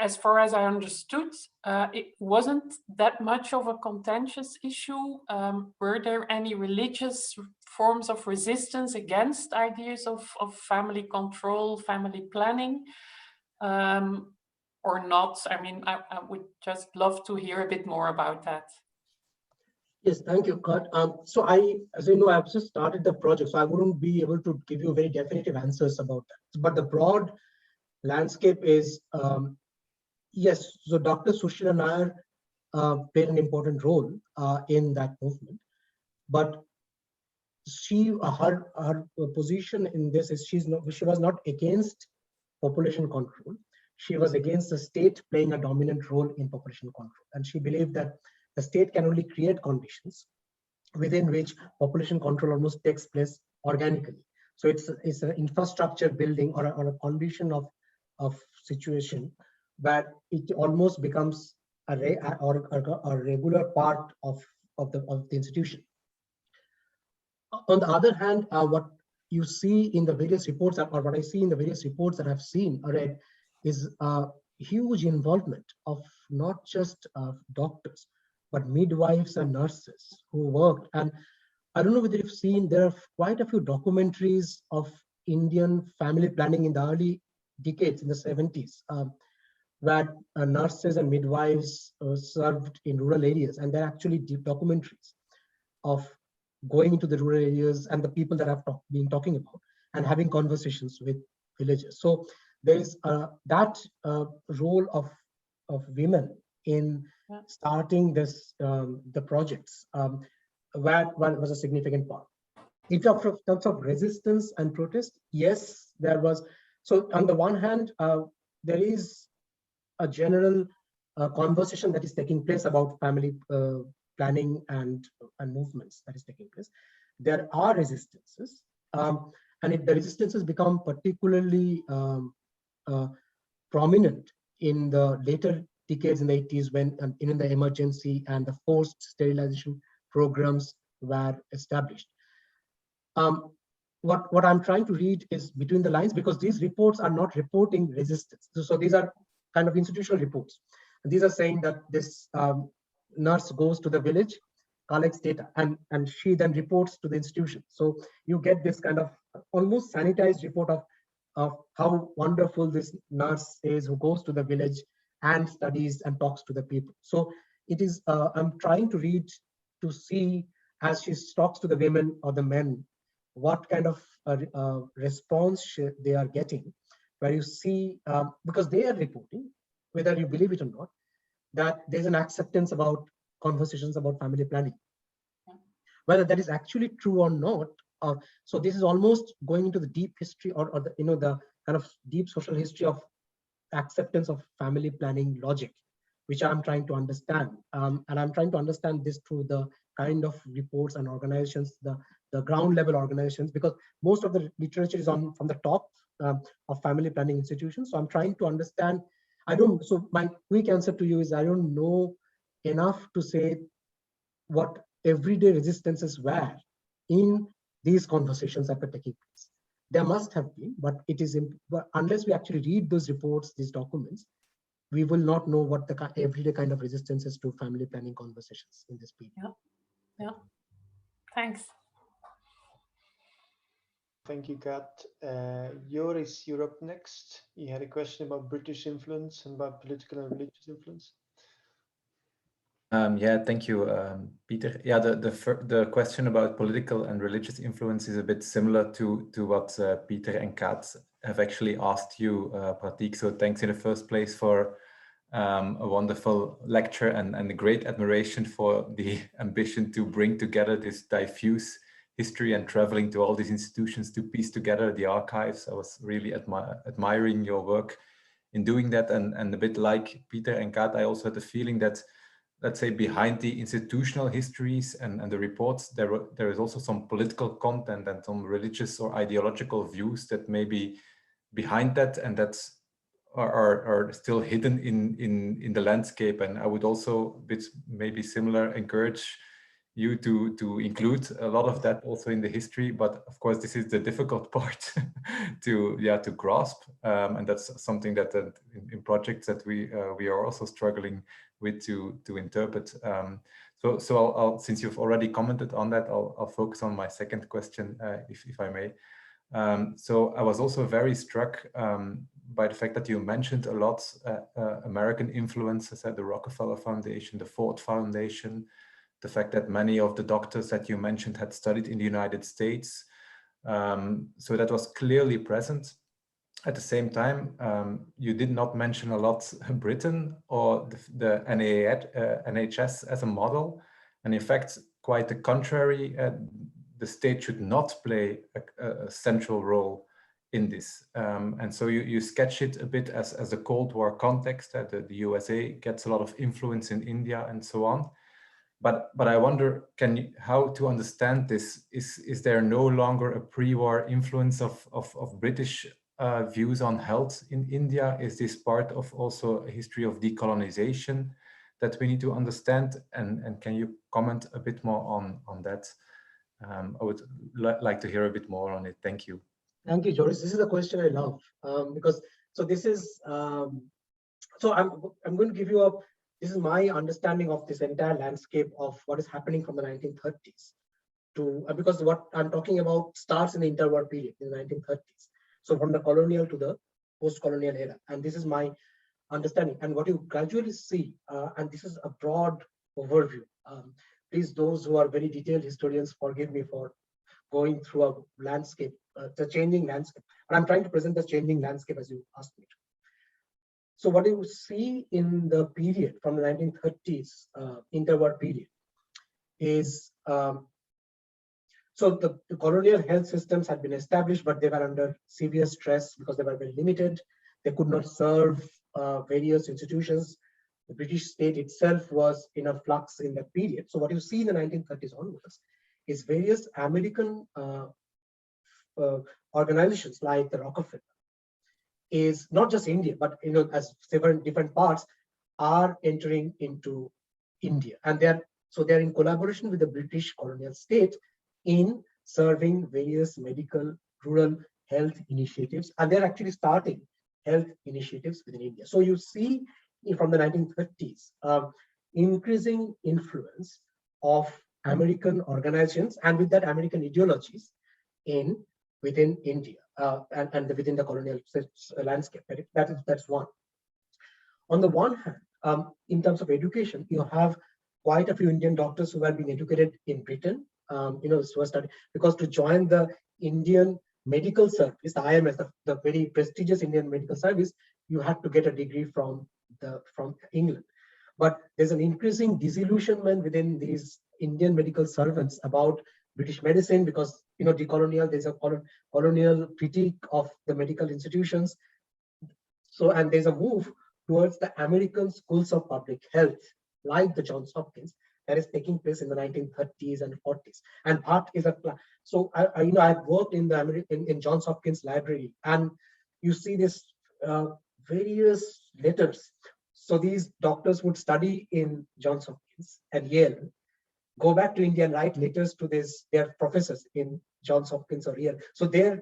as far as I understood, it wasn't that much of a contentious issue. Were there any religious forms of resistance against ideas of family control, family planning? Or not? I mean, I would just love to hear a bit more about that. Yes, thank you, Kurt. So as you know, I've just started the project, so I wouldn't be able to give you very definitive answers about that. But the broad landscape is, yes, so Dr. Sushila Nair played an important role in that movement. But her position in this is she was not against population control. She was against the state playing a dominant role in population control. And she believed that the state can only create conditions within which population control almost takes place organically. So it's an infrastructure building or a condition of situation where it almost becomes a regular part of the institution. On the other hand, what you see in the various reports, or what I see in the various reports that I've seen or read, is a huge involvement of not just doctors, but midwives and nurses who worked. And I don't know whether you've seen, there are quite a few documentaries of Indian family planning in the early decades, in the 70s, where nurses and midwives served in rural areas. And they're actually deep documentaries of going into the rural areas and the people that I've been talking about and having conversations with villagers. So there is that role of women in starting this the projects, where was a significant part. In terms of resistance and protest, yes, there was. So on the one hand, there is a general conversation that is taking place about family planning and movements that is taking place. There are resistances, and the resistances become particularly prominent in the later decades in the 80s, when in the emergency and the forced sterilization programs were established. What I'm trying to read is between the lines, because these reports are not reporting resistance. So these are kind of institutional reports. And these are saying that this nurse goes to the village, collects data, and she then reports to the institution. So you get this kind of almost sanitized report of how wonderful this nurse is, who goes to the village and studies and talks to the people. So it is, I'm trying to read to see, as she talks to the women or the men, what kind of response they are getting, where you see, because they are reporting, whether you believe it or not, that there's an acceptance about conversations about family planning. Whether that is actually true or not, so this is almost going into the deep history or the, the kind of deep social history of acceptance of family planning logic, which I'm trying to understand. And I'm trying to understand this through the kind of reports and organizations, the ground level organizations, because most of the literature is from the top of family planning institutions. So I'm trying to understand. I don't, so my quick answer to you is I don't know enough to say what everyday resistances were in these conversations that were taking place. There must have been, but it is, but unless we actually read those reports, these documents, we will not know what the everyday kind of resistances to family planning conversations in this period. Yeah. Thanks. Thank you, Kat. Joris, you're up next. You had a question about British influence and about political and religious influence. Yeah, thank you, Peter. Yeah, the question about political and religious influence is a bit similar to what Peter and Kat have actually asked you, Pratik. So thanks in the first place for a wonderful lecture and a great admiration for the ambition to bring together this diffuse history and traveling to all these institutions to piece together the archives. I was really admiring your work in doing that, and a bit like Peter and Kat, I also had the feeling that, let's say, behind the institutional histories and the reports, there is also some political content and some religious or ideological views that may be behind that, and that's are still hidden in the landscape. And I would also, bit maybe similar, encourage you to include a lot of that also in the history. But of course, this is the difficult part to grasp, and that's something that in projects that we are also struggling with to interpret. So I'll, since you've already commented on that, I'll focus on my second question, if I may. So I was also very struck by the fact that you mentioned a lot American influences at the Rockefeller Foundation, the Ford Foundation, the fact that many of the doctors that you mentioned had studied in the United States. So that was clearly present. At the same time, you did not mention a lot Britain or the NHS as a model. And in fact, quite the contrary, the state should not play a central role in this. And so you sketch it a bit as a Cold War context, that the USA gets a lot of influence in India and so on. But I wonder, how to understand this? Is there no longer a pre-war influence of British views on health in India? Is this part of also a history of decolonization that we need to understand? And can you comment a bit more on that? I would like to hear a bit more on it. Thank you. Thank you, Joris. This is a question I love because so this is so I'm going to give you this is my understanding of this entire landscape of what is happening from the 1930s to because what I'm talking about starts in the interwar period in the 1930s. So from the colonial to the post-colonial era, and this is my understanding. And what you gradually see, and this is a broad overview. Please, those who are very detailed historians, forgive me for going through a landscape, the changing landscape. But I'm trying to present the changing landscape as you asked me to. So what you see in the period from the 1930s, interwar period, is so the colonial health systems had been established, but they were under severe stress because they were very limited. They could not serve various institutions. The British state itself was in a flux in that period. So what you see in the 1930s onwards is various American organizations like the Rockefeller, is not just India, but as several different parts are entering into India, and they're in collaboration with the British colonial state in serving various medical, rural health initiatives, and they're actually starting health initiatives within India. So you see from the 1930s increasing influence of American organizations, and with that American ideologies within India and within the colonial landscape. That's one. On the one hand, in terms of education, you have quite a few Indian doctors who have been educated in Britain, because to join the Indian medical service, the IMS, the very prestigious Indian medical service, you have to get a degree from England. But there's an increasing disillusionment within these Indian medical servants about British medicine, because decolonial, there's a colonial critique of the medical institutions. So, and there's a move towards the American schools of public health, like the Johns Hopkins, that is taking place in the 1930s and 40s. And Bhatt is so I've worked in the in Johns Hopkins library, and you see this various letters. So these doctors would study in Johns Hopkins and Yale, go back to India and write letters to their professors in Johns Hopkins or Yale. So the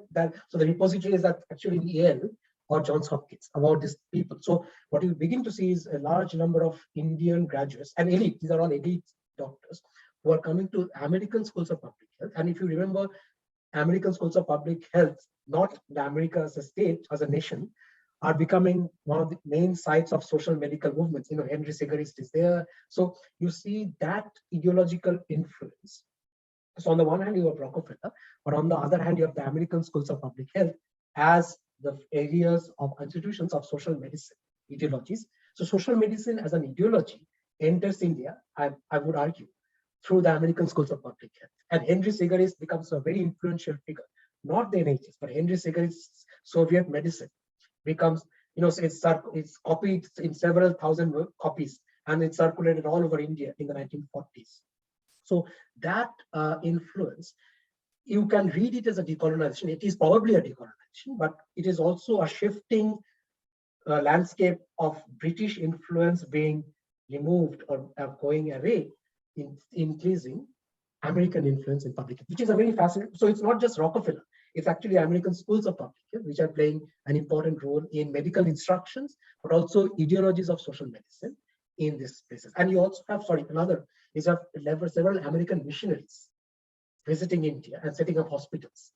repository is actually Yale or Johns Hopkins about these people. So what you begin to see is a large number of Indian graduates and elite. These are all elite doctors who are coming to American schools of public health. And if you remember, American schools of public health, not the America as a state, as a nation, are becoming one of the main sites of social medical movements. Henry Sigerist is there. So you see that ideological influence. So on the one hand, you have Rockefeller, but on the other hand, you have the American schools of public health as the areas of institutions of social medicine ideologies. So social medicine as an ideology enters India, I would argue, through the American schools of public health. And Henry Sigerist becomes a very influential figure, not the NHS, but Henry Sigerist's Soviet medicine becomes, it's copied in several thousand copies, and it's circulated all over India in the 1940s. So that influence, you can read it as a decolonization. It is probably a decolonization, but it is also a shifting landscape of British influence being removed or going away, increasing American influence in public health, which is a very fascinating. So it's not just Rockefeller. It's actually American schools of public health, which are playing an important role in medical instructions, but also ideologies of social medicine in these places. And you also have, several American missionaries visiting India and setting up hospitals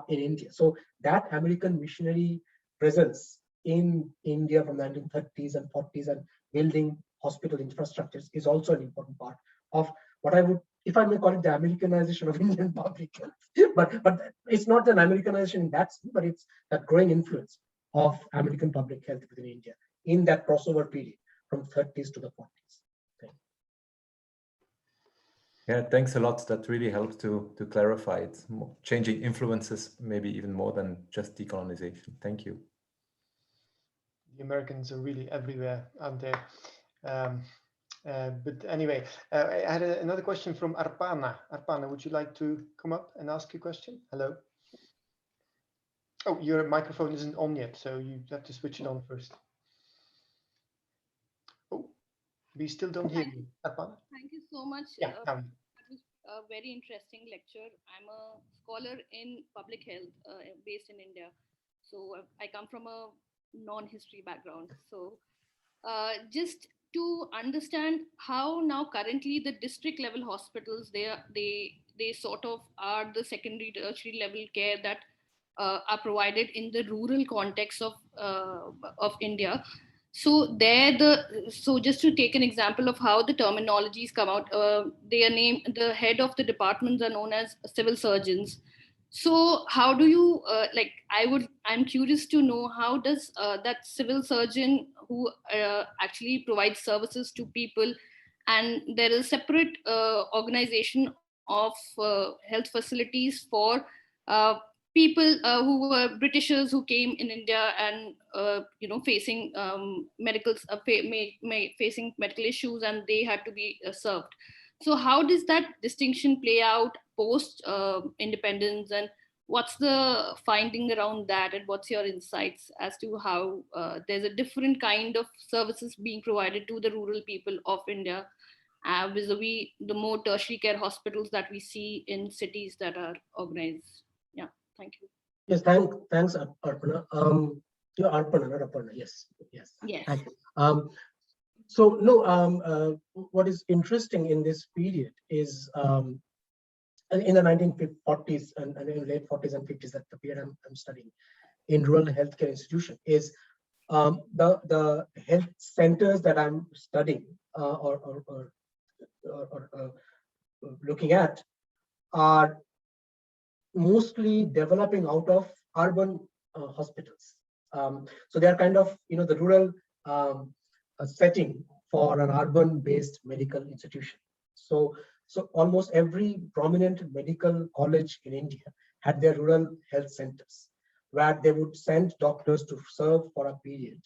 in India. So that American missionary presence in India from the 1930s and 40s and building hospital infrastructures is also an important part of what I would, if I may call it, the Americanization of Indian public health. But it's not an Americanization in that sense, but it's that growing influence of American public health within India in that crossover period from 30s to the 40s. Okay. Yeah, thanks a lot. That really helps to clarify it. Changing influences, maybe even more than just decolonization. Thank you. The Americans are really everywhere, aren't they? But anyway, I had another question from Arpana. Arpana, would you like to come up and ask your question? Hello. Oh, your microphone isn't on yet, so you have to switch it on first. Oh, we still don't hear you, Arpana. Thank you so much. Yeah, That was a very interesting lecture. I'm a scholar in public health based in India. So I come from a non-history background. So just to understand how now currently the district level hospitals, they sort of are the secondary tertiary level care that are provided in the rural context of India. So just to take an example of how the terminologies come out, they are named, the head of the departments are known as civil surgeons. So how do you I'm curious to know, how does that civil surgeon who actually provides services to people, and there is a separate organization of health facilities for people who were Britishers who came in India and facing facing medical issues, and they had to be served. So how does that distinction play out post independence, and what's the finding around that, and what's your insights as to how there's a different kind of services being provided to the rural people of India vis-a-vis the more tertiary care hospitals that we see in cities that are organized? Yeah, thank you. Yes, thanks, Arpana. You're Arpana, not Aparna. Yes. Thank you. So no, what is interesting in this period is in the 1940s and in late 40s and 50s, that's the period I'm studying in rural healthcare institution, is the health centers that I'm studying or looking at are mostly developing out of urban hospitals. So they are kind of, the rural setting for an urban-based medical institution. So almost every prominent medical college in India had their rural health centers where they would send doctors to serve for a period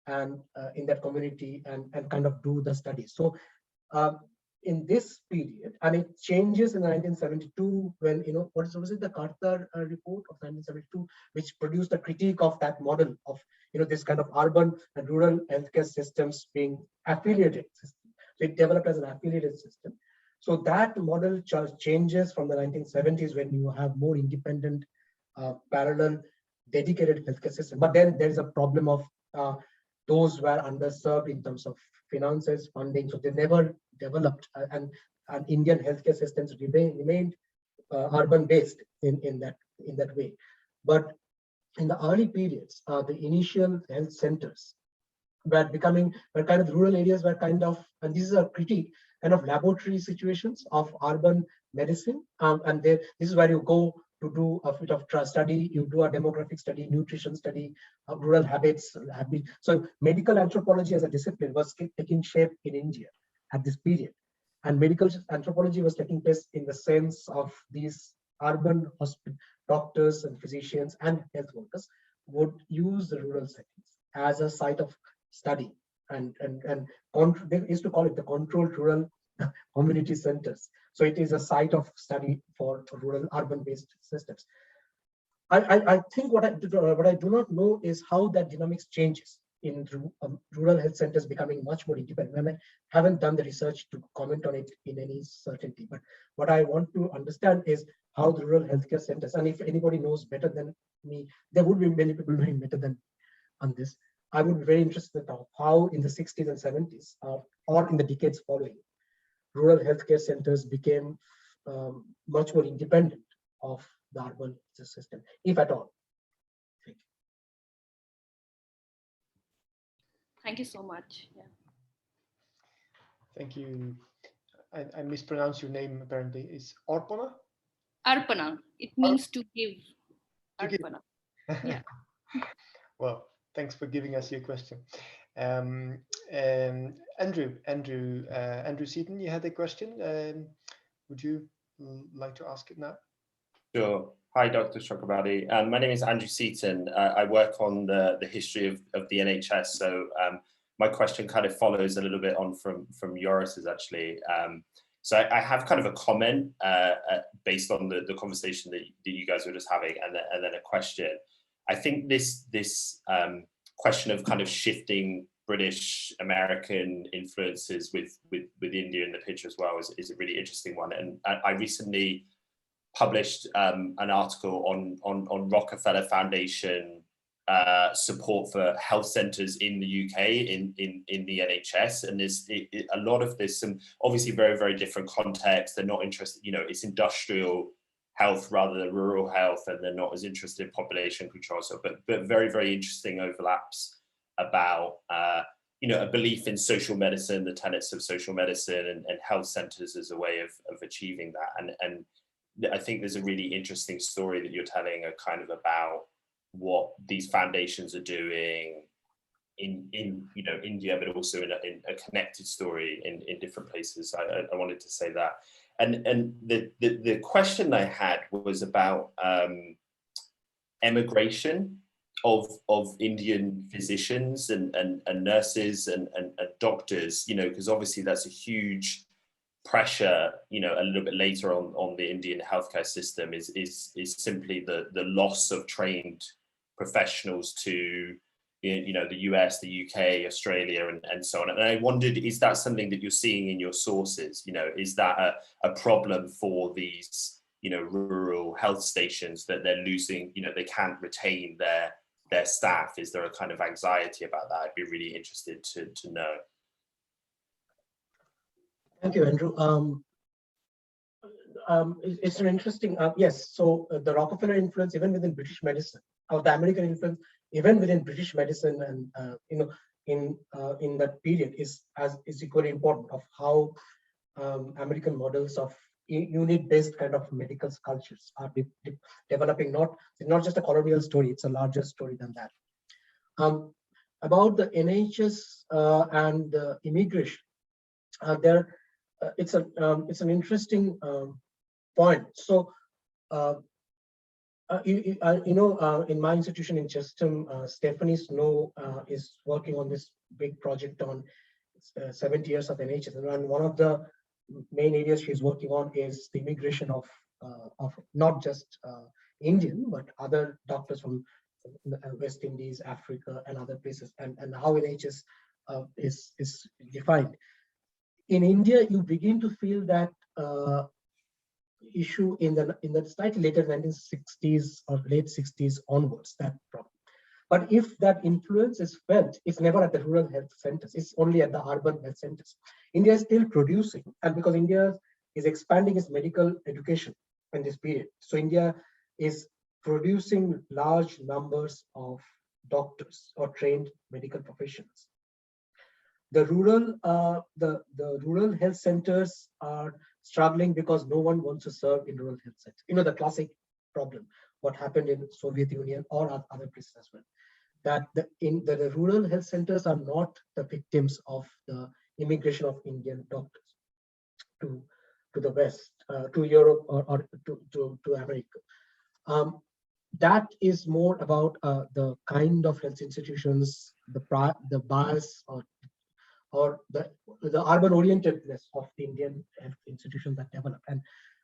and in that community and kind of do the studies. So in this period, and it changes in 1972 when, what was it, the Carter report of 1972, which produced a critique of that model of this kind of urban and rural healthcare systems being affiliated system. So it developed as an affiliated system. So that model changes from the 1970s when you have more independent, parallel, dedicated healthcare system. But then there's a problem of those were underserved in terms of finances, funding. So they never developed, and Indian healthcare systems remained urban-based in that way. But in the early periods, the initial health centers were kind of rural areas were kind of, and this is a critique, kind of laboratory situations of urban medicine. And this is where you go to do a bit of study, you do a demographic study, nutrition study, rural habits. So medical anthropology as a discipline was taking shape in India at this period. And medical anthropology was taking place in the sense of these urban hospital doctors and physicians and health workers would use the rural settings as a site of study, and they used to call it the controlled rural community centers. So it is a site of study for rural urban-based systems. I think what I do not know is how that dynamics changes in rural health centers becoming much more independent. I haven't done the research to comment on it in any certainty, but what I want to understand is how the rural healthcare centers, and if anybody knows better than me, there would be many people knowing better than on this. I would be very interested in how in the 60s and 70s, or in the decades following, rural healthcare centers became much more independent of the urban system, if at all. Thank you so much. Yeah. Thank you. I mispronounced your name apparently. It's Arpana? Arpana. It means to give. Arpana. Yeah. Well, thanks for giving us your question. Andrew Seaton, you had a question. Would you like to ask it now? Sure. Hi, Dr. Chakrabarti. My name is Andrew Seaton. I work on the history of the NHS. So my question kind of follows a little bit on from Joris's actually. So I have kind of a comment based on the conversation that you guys were just having, and then a question. I think this question of kind of shifting British American influences with India in the picture as well is a really interesting one. And I recently published an article on Rockefeller Foundation support for health centers in the UK in the NHS, and there's a lot of this, some obviously very, very different contexts. They're not interested, it's industrial health rather than rural health, and they're not as interested in population control. So, but very, very interesting overlaps about a belief in social medicine, the tenets of social medicine, and health centers as a way of achieving that. And I think there's a really interesting story that you're telling, kind of about what these foundations are doing in India, but also in a connected story in different places. I wanted to say that. And the question I had was about emigration of Indian physicians and nurses and doctors, because obviously that's a huge pressure, a little bit later on the Indian healthcare system is simply the loss of trained professionals to the US, the UK, Australia, and so on. And I wondered, is that something that you're seeing in your sources? Is that a problem for these rural health stations, that they're losing, they can't retain their staff? Is there a kind of anxiety about that? I'd be really interested to know. Thank you, Andrew. It's an interesting, yes. So the Rockefeller influence, even within British medicine, or the American influence, even within British medicine, and in that period is equally important of how American models of unit-based kind of medical cultures are developing. Not just a colonial story; it's a larger story than that. About the NHS and the immigration, it's an interesting point. So, in my institution in Chester, Stephanie Snow is working on this big project on 70 years of NHS, and one of the main areas she's working on is the immigration of not just Indian but other doctors from West Indies, Africa, and other places, and how NHS is defined. In India, you begin to feel that issue in the slightly later 1960s or late 60s onwards, that problem. But if that influence is felt, it's never at the rural health centers, it's only at the urban health centers. India is still producing, and because India is expanding its medical education in this period. So India is producing large numbers of doctors or trained medical professionals. The rural health centers are struggling because no one wants to serve in rural health centers. You know, the classic problem, what happened in Soviet Union or other places as well, that the rural health centers are not the victims of the immigration of Indian doctors to the West, to Europe or to America. That is more about the kind of health institutions, the bias or the urban orientedness of the Indian health institutions that develop.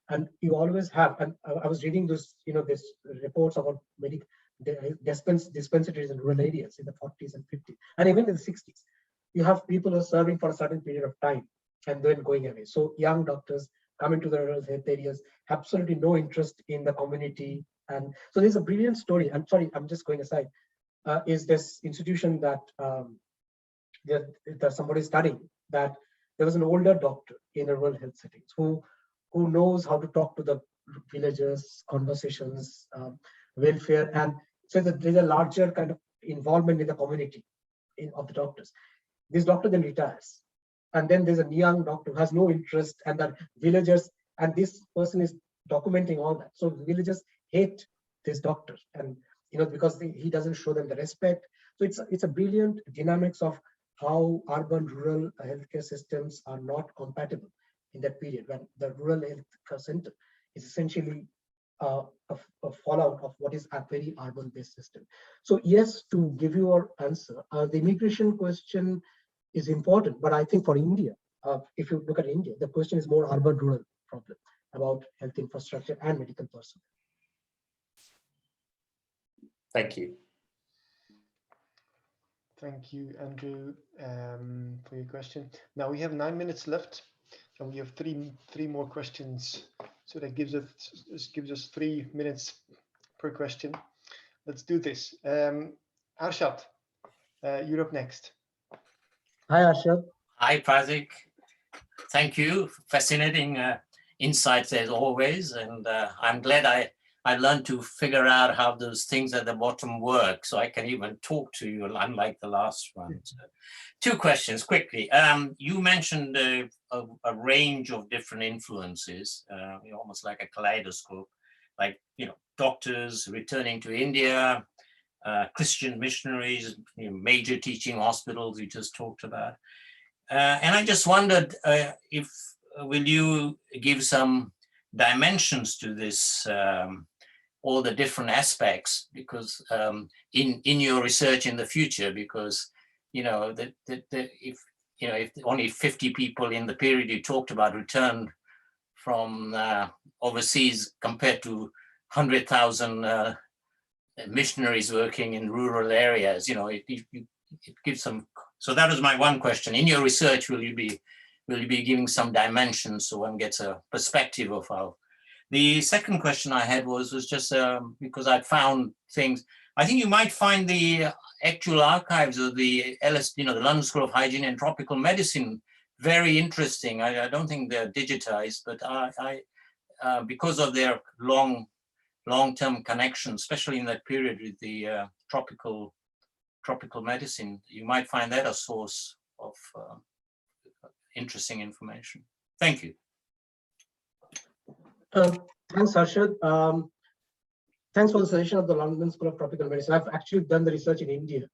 And you always have, and I was reading this, this reports about dispensaries in rural areas in the 40s and 50s, and even in the 60s. You have people who are serving for a certain period of time and then going away. So young doctors come into the rural health areas, absolutely no interest in the community. And so there's a brilliant story. I'm sorry, I'm just going aside. Is this institution that that somebody studying, that there was an older doctor in a rural health settings who knows how to talk to the villagers, conversations, welfare, and so there's a larger kind of involvement in the community of the doctors. This doctor then retires, and then there's a young doctor who has no interest, and the villagers, and this person is documenting all that. So the villagers hate this doctor, and because he doesn't show them the respect. So it's a brilliant dynamics of how urban rural healthcare systems are not compatible in that period, when the rural health center is essentially a fallout of what is a very urban based system. So yes, to give you your answer, the immigration question is important, but I think for India, if you look at India, the question is more urban rural problem about health infrastructure and medical personnel. Thank you. Thank you, Andrew, for your question. Now we have 9 minutes left, and we have three more questions. So that gives us 3 minutes per question. Let's do this. Arshad, you're up next. Hi, Arshad. Hi, Pratik. Thank you. Fascinating insights as always, and I'm glad I learned to figure out how those things at the bottom work, so I can even talk to you, unlike the last one. So, 2 questions quickly. You mentioned a range of different influences, almost like a kaleidoscope, like doctors returning to India, Christian missionaries, major teaching hospitals you just talked about, and I just wondered if will you give some dimensions to this, all the different aspects, because in your research in the future, because if only 50 people in the period you talked about returned from overseas compared to 100,000 missionaries working in rural areas, it gives some. So that was my one question. In your research, will you be giving some dimensions so one gets a perspective of how? The second question I had was just because I found things. I think you might find the actual archives of the LSD, the London School of Hygiene and Tropical Medicine, very interesting. I don't think they're digitized, but I because of their long-term connection, especially in that period with the tropical medicine, you might find that a source of interesting information. Thank you. Thanks, Arshad. Thanks for the suggestion of the London School of Tropical Medicine. I've actually done the research in India,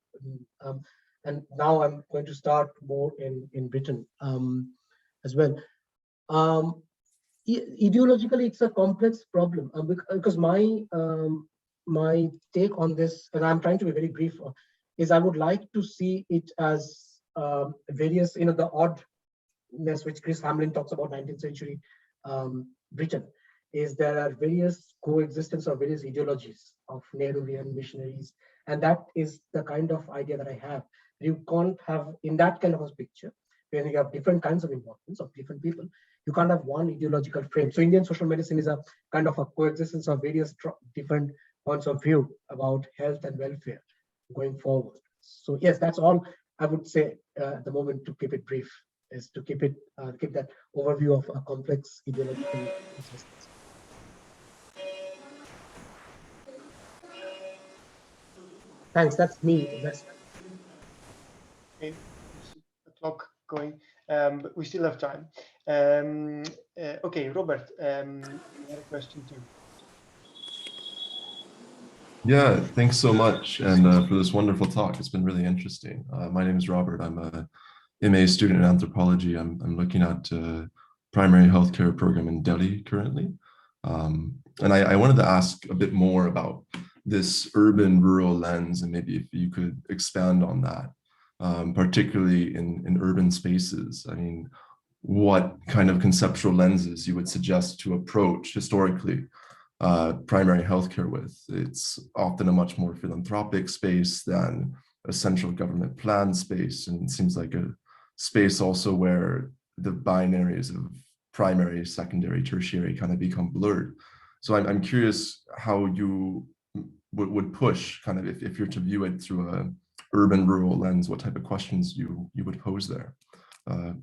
and now I'm going to start more in Britain as well. Ideologically, it's a complex problem because my take on this, and I'm trying to be very brief, is I would like to see it as various, the oddness which Chris Hamlin talks about 19th century Britain. is there are various coexistence of various ideologies of Nehruvian missionaries. And that is the kind of idea that I have. You can't have, in that kind of a picture, where you have different kinds of importance of different people, you can't have one ideological frame. So Indian social medicine is a kind of a coexistence of various different points of view about health and welfare going forward. So yes, that's all I would say at the moment, to keep it brief, is to keep that overview of a complex ideological existence. Thanks. That's me. That's okay. The clock going, but we still have time. Okay, Robert, you had a question too. Yeah, thanks so much, and for this wonderful talk. It's been really interesting. My name is Robert. I'm a MA student in anthropology. I'm looking at primary healthcare program in Delhi currently, and I wanted to ask a bit more about this urban-rural lens, and maybe if you could expand on that, particularly in urban spaces. I mean, what kind of conceptual lenses you would suggest to approach historically primary healthcare with? It's often a much more philanthropic space than a central government planned space, and it seems like a space also where the binaries of primary, secondary, tertiary kind of become blurred. So I'm curious how you would push, kind of, if you're to view it through a urban-rural lens, what type of questions you would pose there.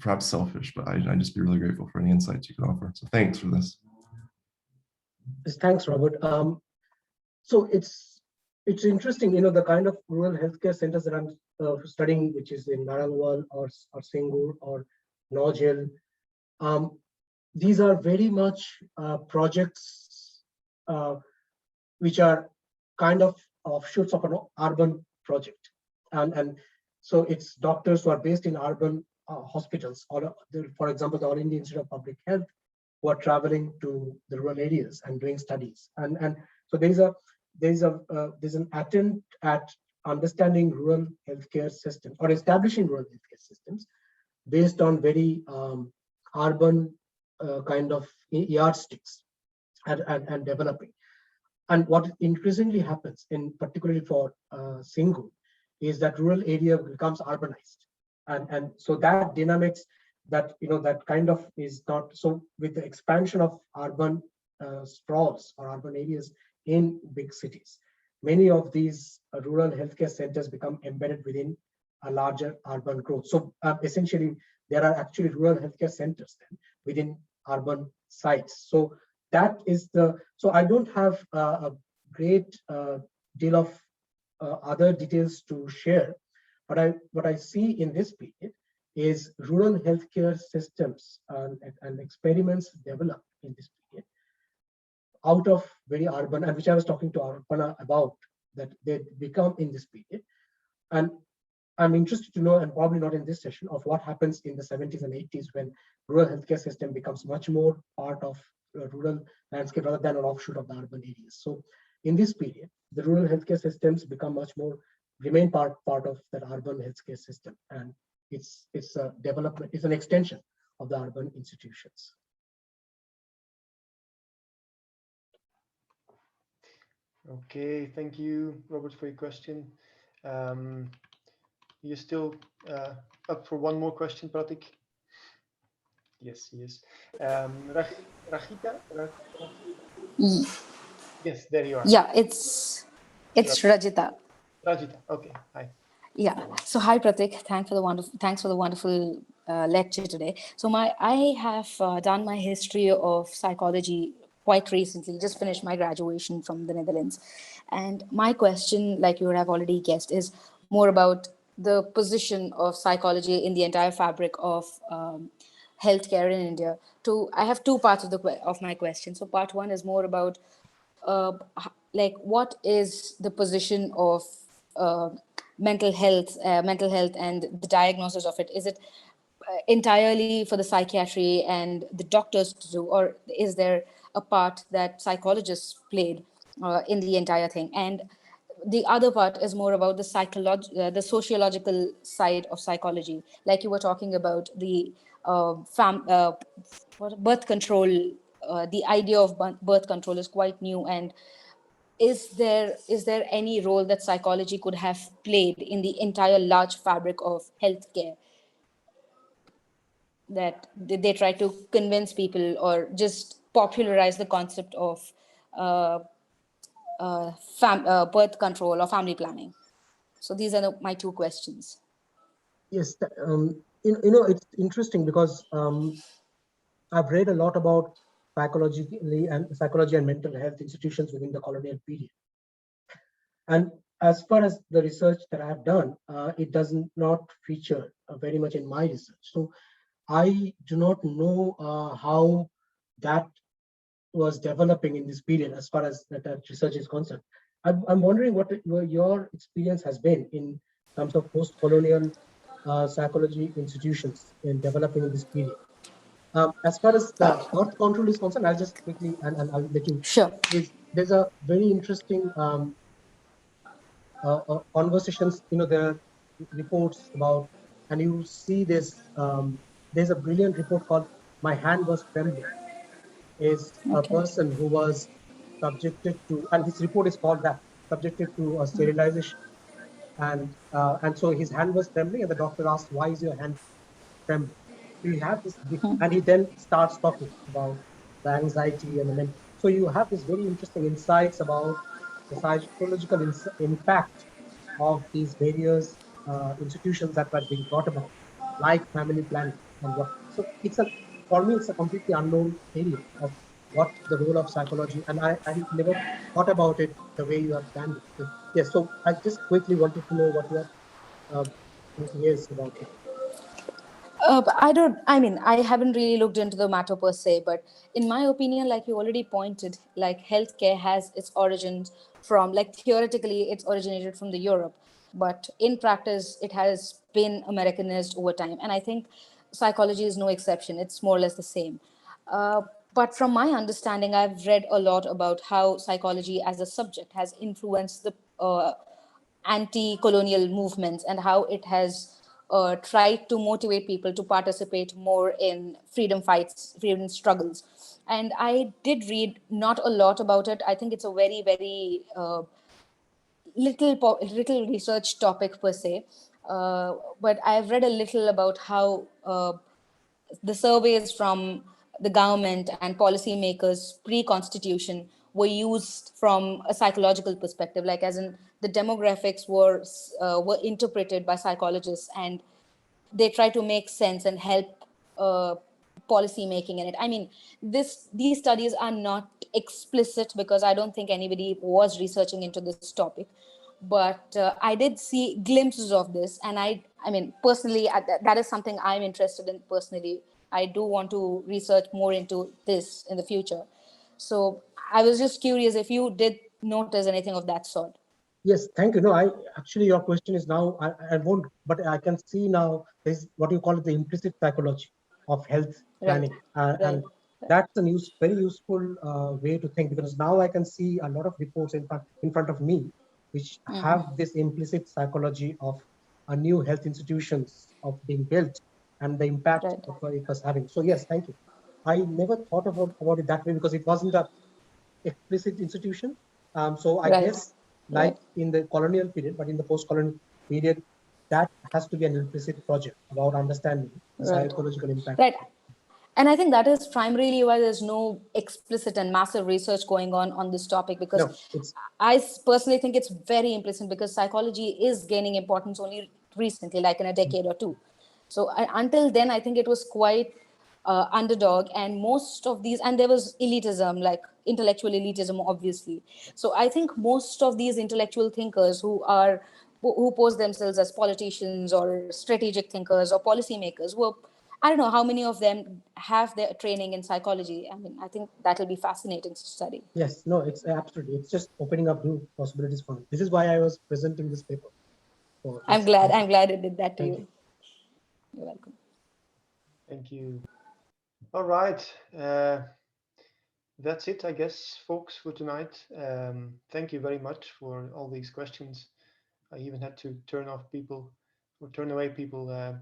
Perhaps selfish, but I'd just be really grateful for any insights you could offer. So thanks for this. Thanks, Robert. So it's interesting, the kind of rural healthcare centers that I'm studying, which is in Narangwal or Singur or Nojel. These are very much projects which are kind of offshoots of an urban project, and so it's doctors who are based in urban hospitals, or for example, the All India Institute of Public Health, who are traveling to the rural areas and doing studies, and so there's an attempt at understanding rural healthcare systems or establishing rural healthcare systems based on very urban kind of yardsticks and developing. And what increasingly happens, in particularly for Singu, is that rural area becomes urbanized, and so that dynamics that that kind of is not so. With the expansion of urban sprawls or urban areas in big cities, many of these rural healthcare centers become embedded within a larger urban growth. So essentially, there are actually rural healthcare centers then within urban sites. So that is so I don't have a great deal of other details to share, but what I see in this period is rural healthcare systems and experiments developed in this period out of very urban, and which I was talking to Arpana about, that they become in this period. And I'm interested to know, and probably not in this session, of what happens in the 70s and 80s when rural healthcare system becomes much more part of rural landscape rather than an offshoot of the urban areas. So in this period, the rural healthcare systems become much more, remain part of that urban healthcare system. And it's a development, it's an extension of the urban institutions. Okay, thank you, Robert, for your question. You're still up for one more question, Pratik? Yes, he is. Rachita? Yes, there you are. Yeah, it's Rajita. Rajita, okay, hi. Yeah. So hi, Pratik. Thanks for the wonderful lecture today. So I have done my history of psychology quite recently. Just finished my graduation from the Netherlands, and my question, like you have already guessed, is more about the position of psychology in the entire fabric of healthcare in India. I have two parts of my question. So part one is more about like what is the position of mental health and the diagnosis of it? Is it entirely for the psychiatry and the doctors to do, or is there a part that psychologists played in the entire thing? And the other part is more about the sociological side of psychology, like you were talking about the birth control the idea of birth control is quite new, and is there any role that psychology could have played in the entire large fabric of healthcare, that they try to convince people or just popularize the concept of birth control or family planning? So these are my two questions. Yes, it's interesting because I've read a lot about psychology and mental health institutions within the colonial period. And as far as the research that I have done, it does not feature very much in my research. So I do not know how that was developing in this period as far as that research is concerned. I'm wondering what your experience has been in terms of post-colonial psychology institutions in developing in this period. As far as the birth control is concerned, I'll just quickly, and I'll let you. Sure. There's a very interesting conversations, there are reports about, and you see this, there's a brilliant report called "My Hand Was Trembling," is a person who was subjected to, and this report is called that, subjected to a sterilization. And so his hand was trembling, and the doctor asked, "Why is your hand trembling?" So you have this, and he then starts talking about the anxiety and the mental. So you have this very interesting insights about the psychological impact of these various institutions that were being brought about, like family planning and what. So for me, it's a completely unknown area of what the role of psychology, and I never thought about it the way you have planned it. So, yes, so I just quickly wanted to know what your thinking is about it. I haven't really looked into the matter per se, but in my opinion, like you already pointed, like healthcare has its origins from, like theoretically, it's originated from the Europe, but in practice, it has been Americanized over time. And I think psychology is no exception. It's more or less the same. But from my understanding, I've read a lot about how psychology as a subject has influenced the anti-colonial movements and how it has tried to motivate people to participate more in freedom fights, freedom struggles. And I did read not a lot about it. I think it's a very, very little research topic per se. But I've read a little about how the surveys from the government and policymakers pre-constitution were used from a psychological perspective, like as in the demographics were interpreted by psychologists, and they try to make sense and help policy making in it. I mean, these studies are not explicit because I don't think anybody was researching into this topic, but I did see glimpses of this, and I mean, personally, that is something I'm interested in personally. I do want to research more into this in the future. So I was just curious if you did notice anything of that sort. Yes, thank you. No, actually your question is now, I won't, but I can see now is what you call it, the implicit psychology of health planning. Right. And that's a very useful way to think, because now I can see a lot of reports in front of me, which have this implicit psychology of a new health institutions of being built and the impact of it was having. So yes, thank you. I never thought about it that way because it wasn't a explicit institution. So I guess like in the colonial period, but in the post-colonial period, that has to be an implicit project about understanding the psychological impact. Right. And I think that is primarily why there's no explicit and massive research going on this topic, because I personally think it's very implicit, because psychology is gaining importance only recently, like in a decade or two. So until then, I think it was quite underdog, and most of these, and there was elitism, like intellectual elitism, obviously. So I think most of these intellectual thinkers who pose themselves as politicians or strategic thinkers or policymakers were, I don't know how many of them have their training in psychology. I mean, I think that'll be fascinating to study. Yes, no, it's absolutely. It's just opening up new possibilities for me. This is why I was presenting this paper. So, I'm glad it did that to you. You're welcome. Thank you. All right. That's it, I guess, folks, for tonight. Thank you very much for all these questions. I even had to turn away people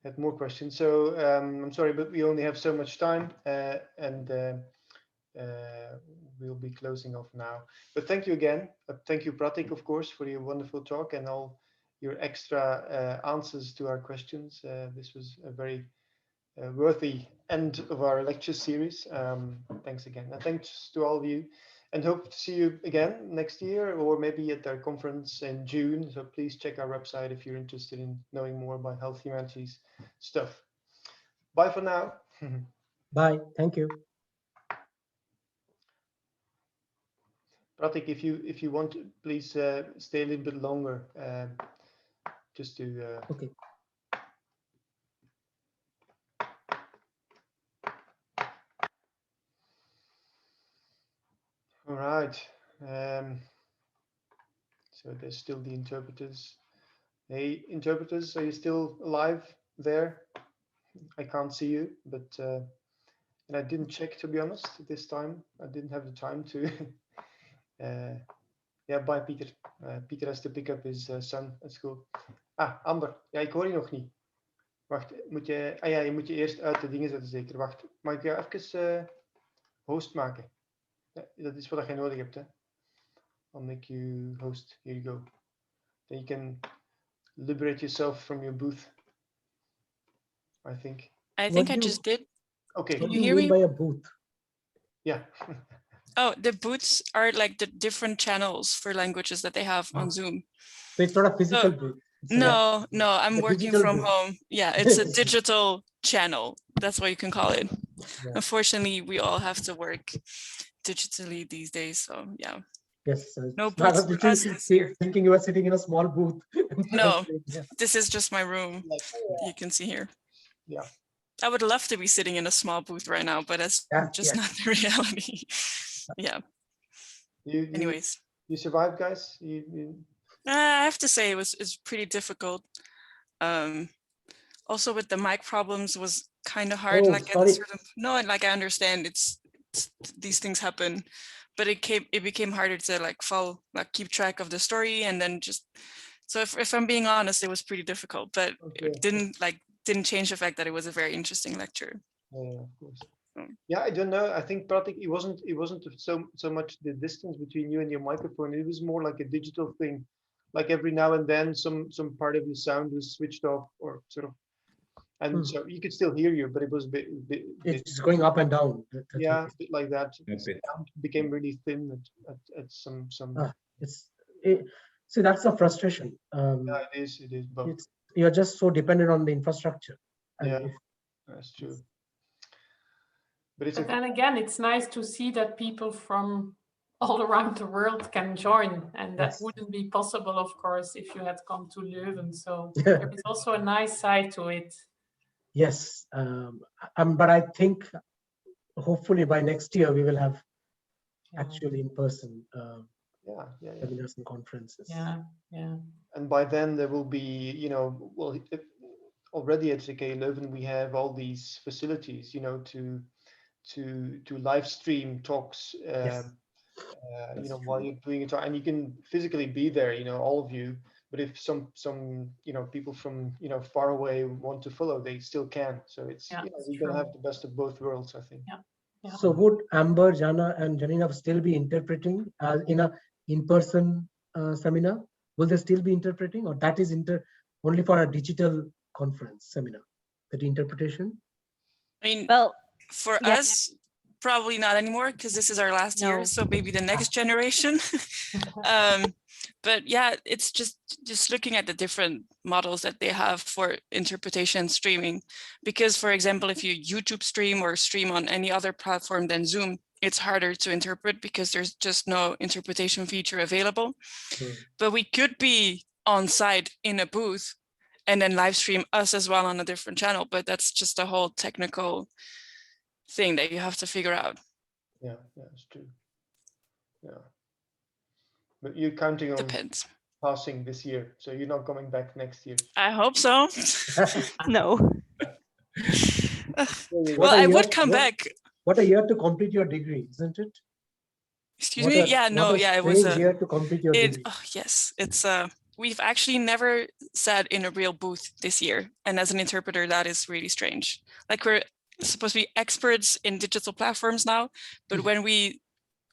had more questions. So I'm sorry, but we only have so much time, and we'll be closing off now. But thank you again. Thank you, Pratik, of course, for your wonderful talk and all your extra answers to our questions. This was a very worthy end of our lecture series. Thanks again. And thanks to all of you. And hope to see you again next year, or maybe at our conference in June. So please check our website if you're interested in knowing more about health humanities stuff. Bye for now. Bye. Thank you. Pratik, if you want to, please stay a little bit longer, just to. Okay. All right. So there's still the interpreters. Hey, interpreters, are you still alive there? I can't see you, but and I didn't check, to be honest, this time. I didn't have the time to. Yeah, bye Peter. Peter has to pick up his son at school. Ah, Amber. Ja, ik hoor je nog niet. Wacht, moet je... Ah ja, je moet je eerst uit de dingen zetten, zeker. Wacht, mag ik jou even host maken? Ja, dat is wat je nodig hebt, hè. I'll make you host. Here you go. Then you can liberate yourself from your booth, I think. I think I just did. Okay. What Can do you you hear mean me? by a booth? Yeah. Oh, the booths are like the different channels for languages that they have on Zoom. So it's not a physical booth. No, I'm working from booth. home. Yeah, it's a digital channel. That's what you can call it. Yeah. Unfortunately, we all have to work digitally these days. So yeah. Yes. No booths for us this year. Thinking you were sitting in a small booth. No, Yeah. this is just my room. You can see here. Yeah. I would love to be sitting in a small booth right now, but that's just not the reality. Yeah. Anyways. You survived, guys? I have to say it's pretty difficult. Also with the mic problems was kind of hard. Oh, like sorry. I understand it's these things happen, but it became harder to keep track of the story, and then so if I'm being honest, it was pretty difficult, but it didn't change the fact that it was a very interesting lecture. Yeah, of course. Yeah, I don't know. I think Pratik, it wasn't so much the distance between you and your microphone. It was more like a digital thing. Like every now and then, some part of your sound was switched off, or sort of, and so you could still hear you, but it was a bit it's going up and down. Yeah, a bit like that. It became really thin at some. See, that's a frustration. Yeah, it is. But you're just so dependent on the infrastructure. Yeah, that's true. But then again, it's nice to see that people from all around the world can join, and that wouldn't be possible, of course, if you had come to Leuven. So there is also a nice side to it. Yes, but I think hopefully by next year we will have actually in person webinars and conferences. Yeah. And by then there will be, already at CK Leuven we have all these facilities, to live stream talks, while you're doing it, and you can physically be there, all of you. But if some people from far away want to follow, they still can. So it's we're gonna have the best of both worlds, I think. Yeah. So would Amber, Jana, and Janina still be interpreting in a in-person seminar? Will they still be interpreting, or that is only for a digital conference seminar? That interpretation? I mean, for us, probably not anymore, because this is our last year. So maybe the next generation. But yeah, it's just looking at the different models that they have for interpretation streaming. Because, for example, if you YouTube stream or stream on any other platform than Zoom, it's harder to interpret because there's just no interpretation feature available. But we could be on site in a booth and then live stream us as well on a different channel. But that's just a whole technical thing that you have to figure out. Yeah, it's true. Yeah. But you're counting on passing this year, so you're not coming back next year. I hope so. No. Well, I would come back. What a year to complete your degree, isn't it? Excuse me? It was a year to complete your degree. Oh, yes, it's we've actually never sat in a real booth this year, and as an interpreter, that is really strange. Like we're supposed to be experts in digital platforms now, but when we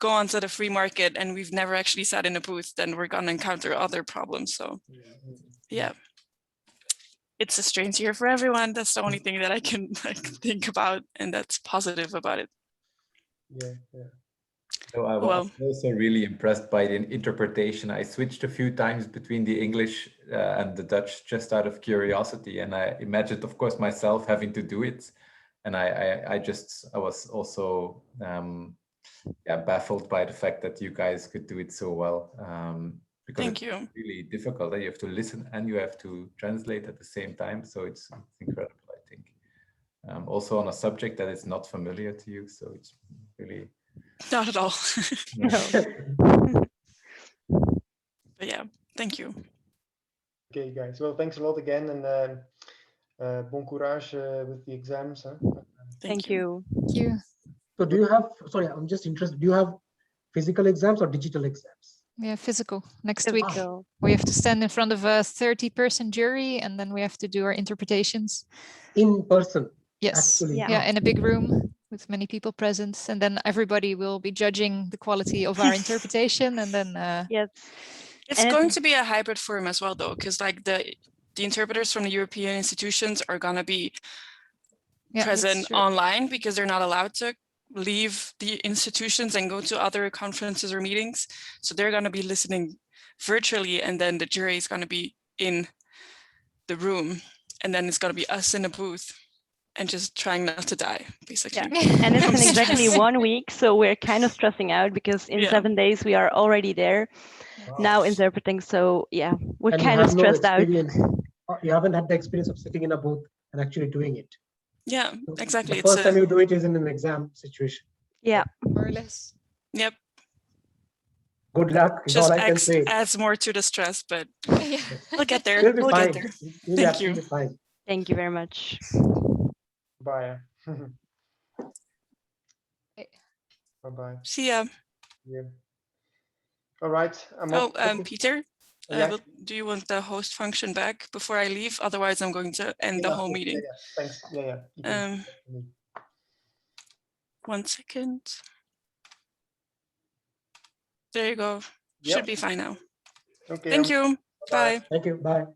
go onto the free market and we've never actually sat in a booth, then we're going to encounter other problems. So yeah, it's a strange year for everyone. That's the only thing that I can think about, and that's positive about it. Yeah, yeah. So I was also really impressed by the interpretation. I switched a few times between the English and the Dutch just out of curiosity, and I imagined, of course, myself having to do it. And I was also baffled by the fact that you guys could do it so well. Because it's really difficult. You have to listen and you have to translate at the same time. So it's incredible, I think. Also on a subject that is not familiar to you. So it's really... Not at all. But yeah, thank you. Okay, guys. Well, thanks a lot again, and bon courage with the exams. Huh? Thank you. Thank you. So do you have, sorry, I'm just interested, do you have physical exams or digital exams? Yeah, physical. Next week, we have to stand in front of a 30-person jury, and then we have to do our interpretations. In person? Yes. Actually. Yeah, in a big room with many people present, and then everybody will be judging the quality of our interpretation, and then yes, it's going to be a hybrid form as well, though, because like the interpreters from the European institutions are going to be present online because they're not allowed to leave the institutions and go to other conferences or meetings. So they're going to be listening virtually, and then the jury is going to be in the room, and then it's going to be us in a booth and just trying not to die, basically. Yeah. And it's in exactly 1 week, so we're kind of stressing out because in 7 days we are already there now interpreting. So yeah, we're kind of stressed out. You haven't had the experience of sitting in a booth and actually doing it. Yeah, exactly. The first time you do it is in an exam situation. Yeah, more or less. Yep. Good luck is just all I can say. Adds more to the stress, but we'll get there. We'll be fine. Get there. We'll be absolutely fine. Thank you very much. Bye. Bye-bye. See ya. Yeah. All right. Peter, yeah. Do you want the host function back before I leave? Otherwise, I'm going to end the whole meeting. Yeah. Thanks. Yeah. 1 second. There you go. Should be fine now. Okay. Thank you. Bye. Thank you. Bye.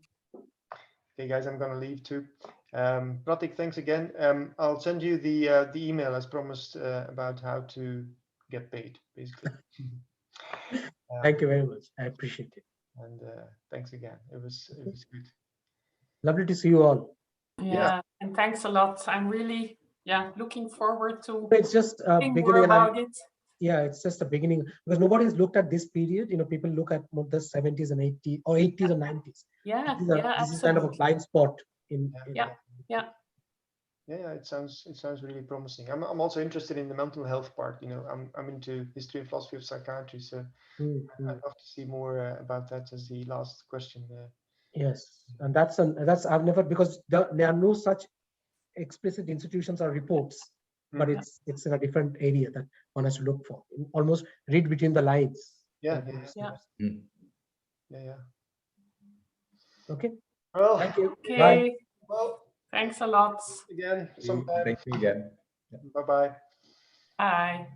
Okay, guys, I'm going to leave too. Pratik, thanks again. I'll send you the email as promised about how to get paid, basically. Thank you very much. I appreciate it. And thanks again. It was good. Lovely to see you all. Yeah, and thanks a lot. I'm really looking forward to it's just beginning more about it. Yeah, it's just a beginning because nobody's looked at this period. You know, people look at more the 70s and 80s or 80s and 90s. Yeah, this is kind of a blind spot in Yeah, it sounds really promising. I'm also interested in the mental health part. You know, I'm into history and philosophy of psychiatry, so I'd love to see more about that as the last question. Yes, and that's I've never, because there are no such explicit institutions or reports, but it's in a different area that one has to look for. Almost read between the lines. Yeah. Okay. Well, thank you. Okay. Bye. Well, thanks a lot. Again. Thank you again. Bye-bye. Bye.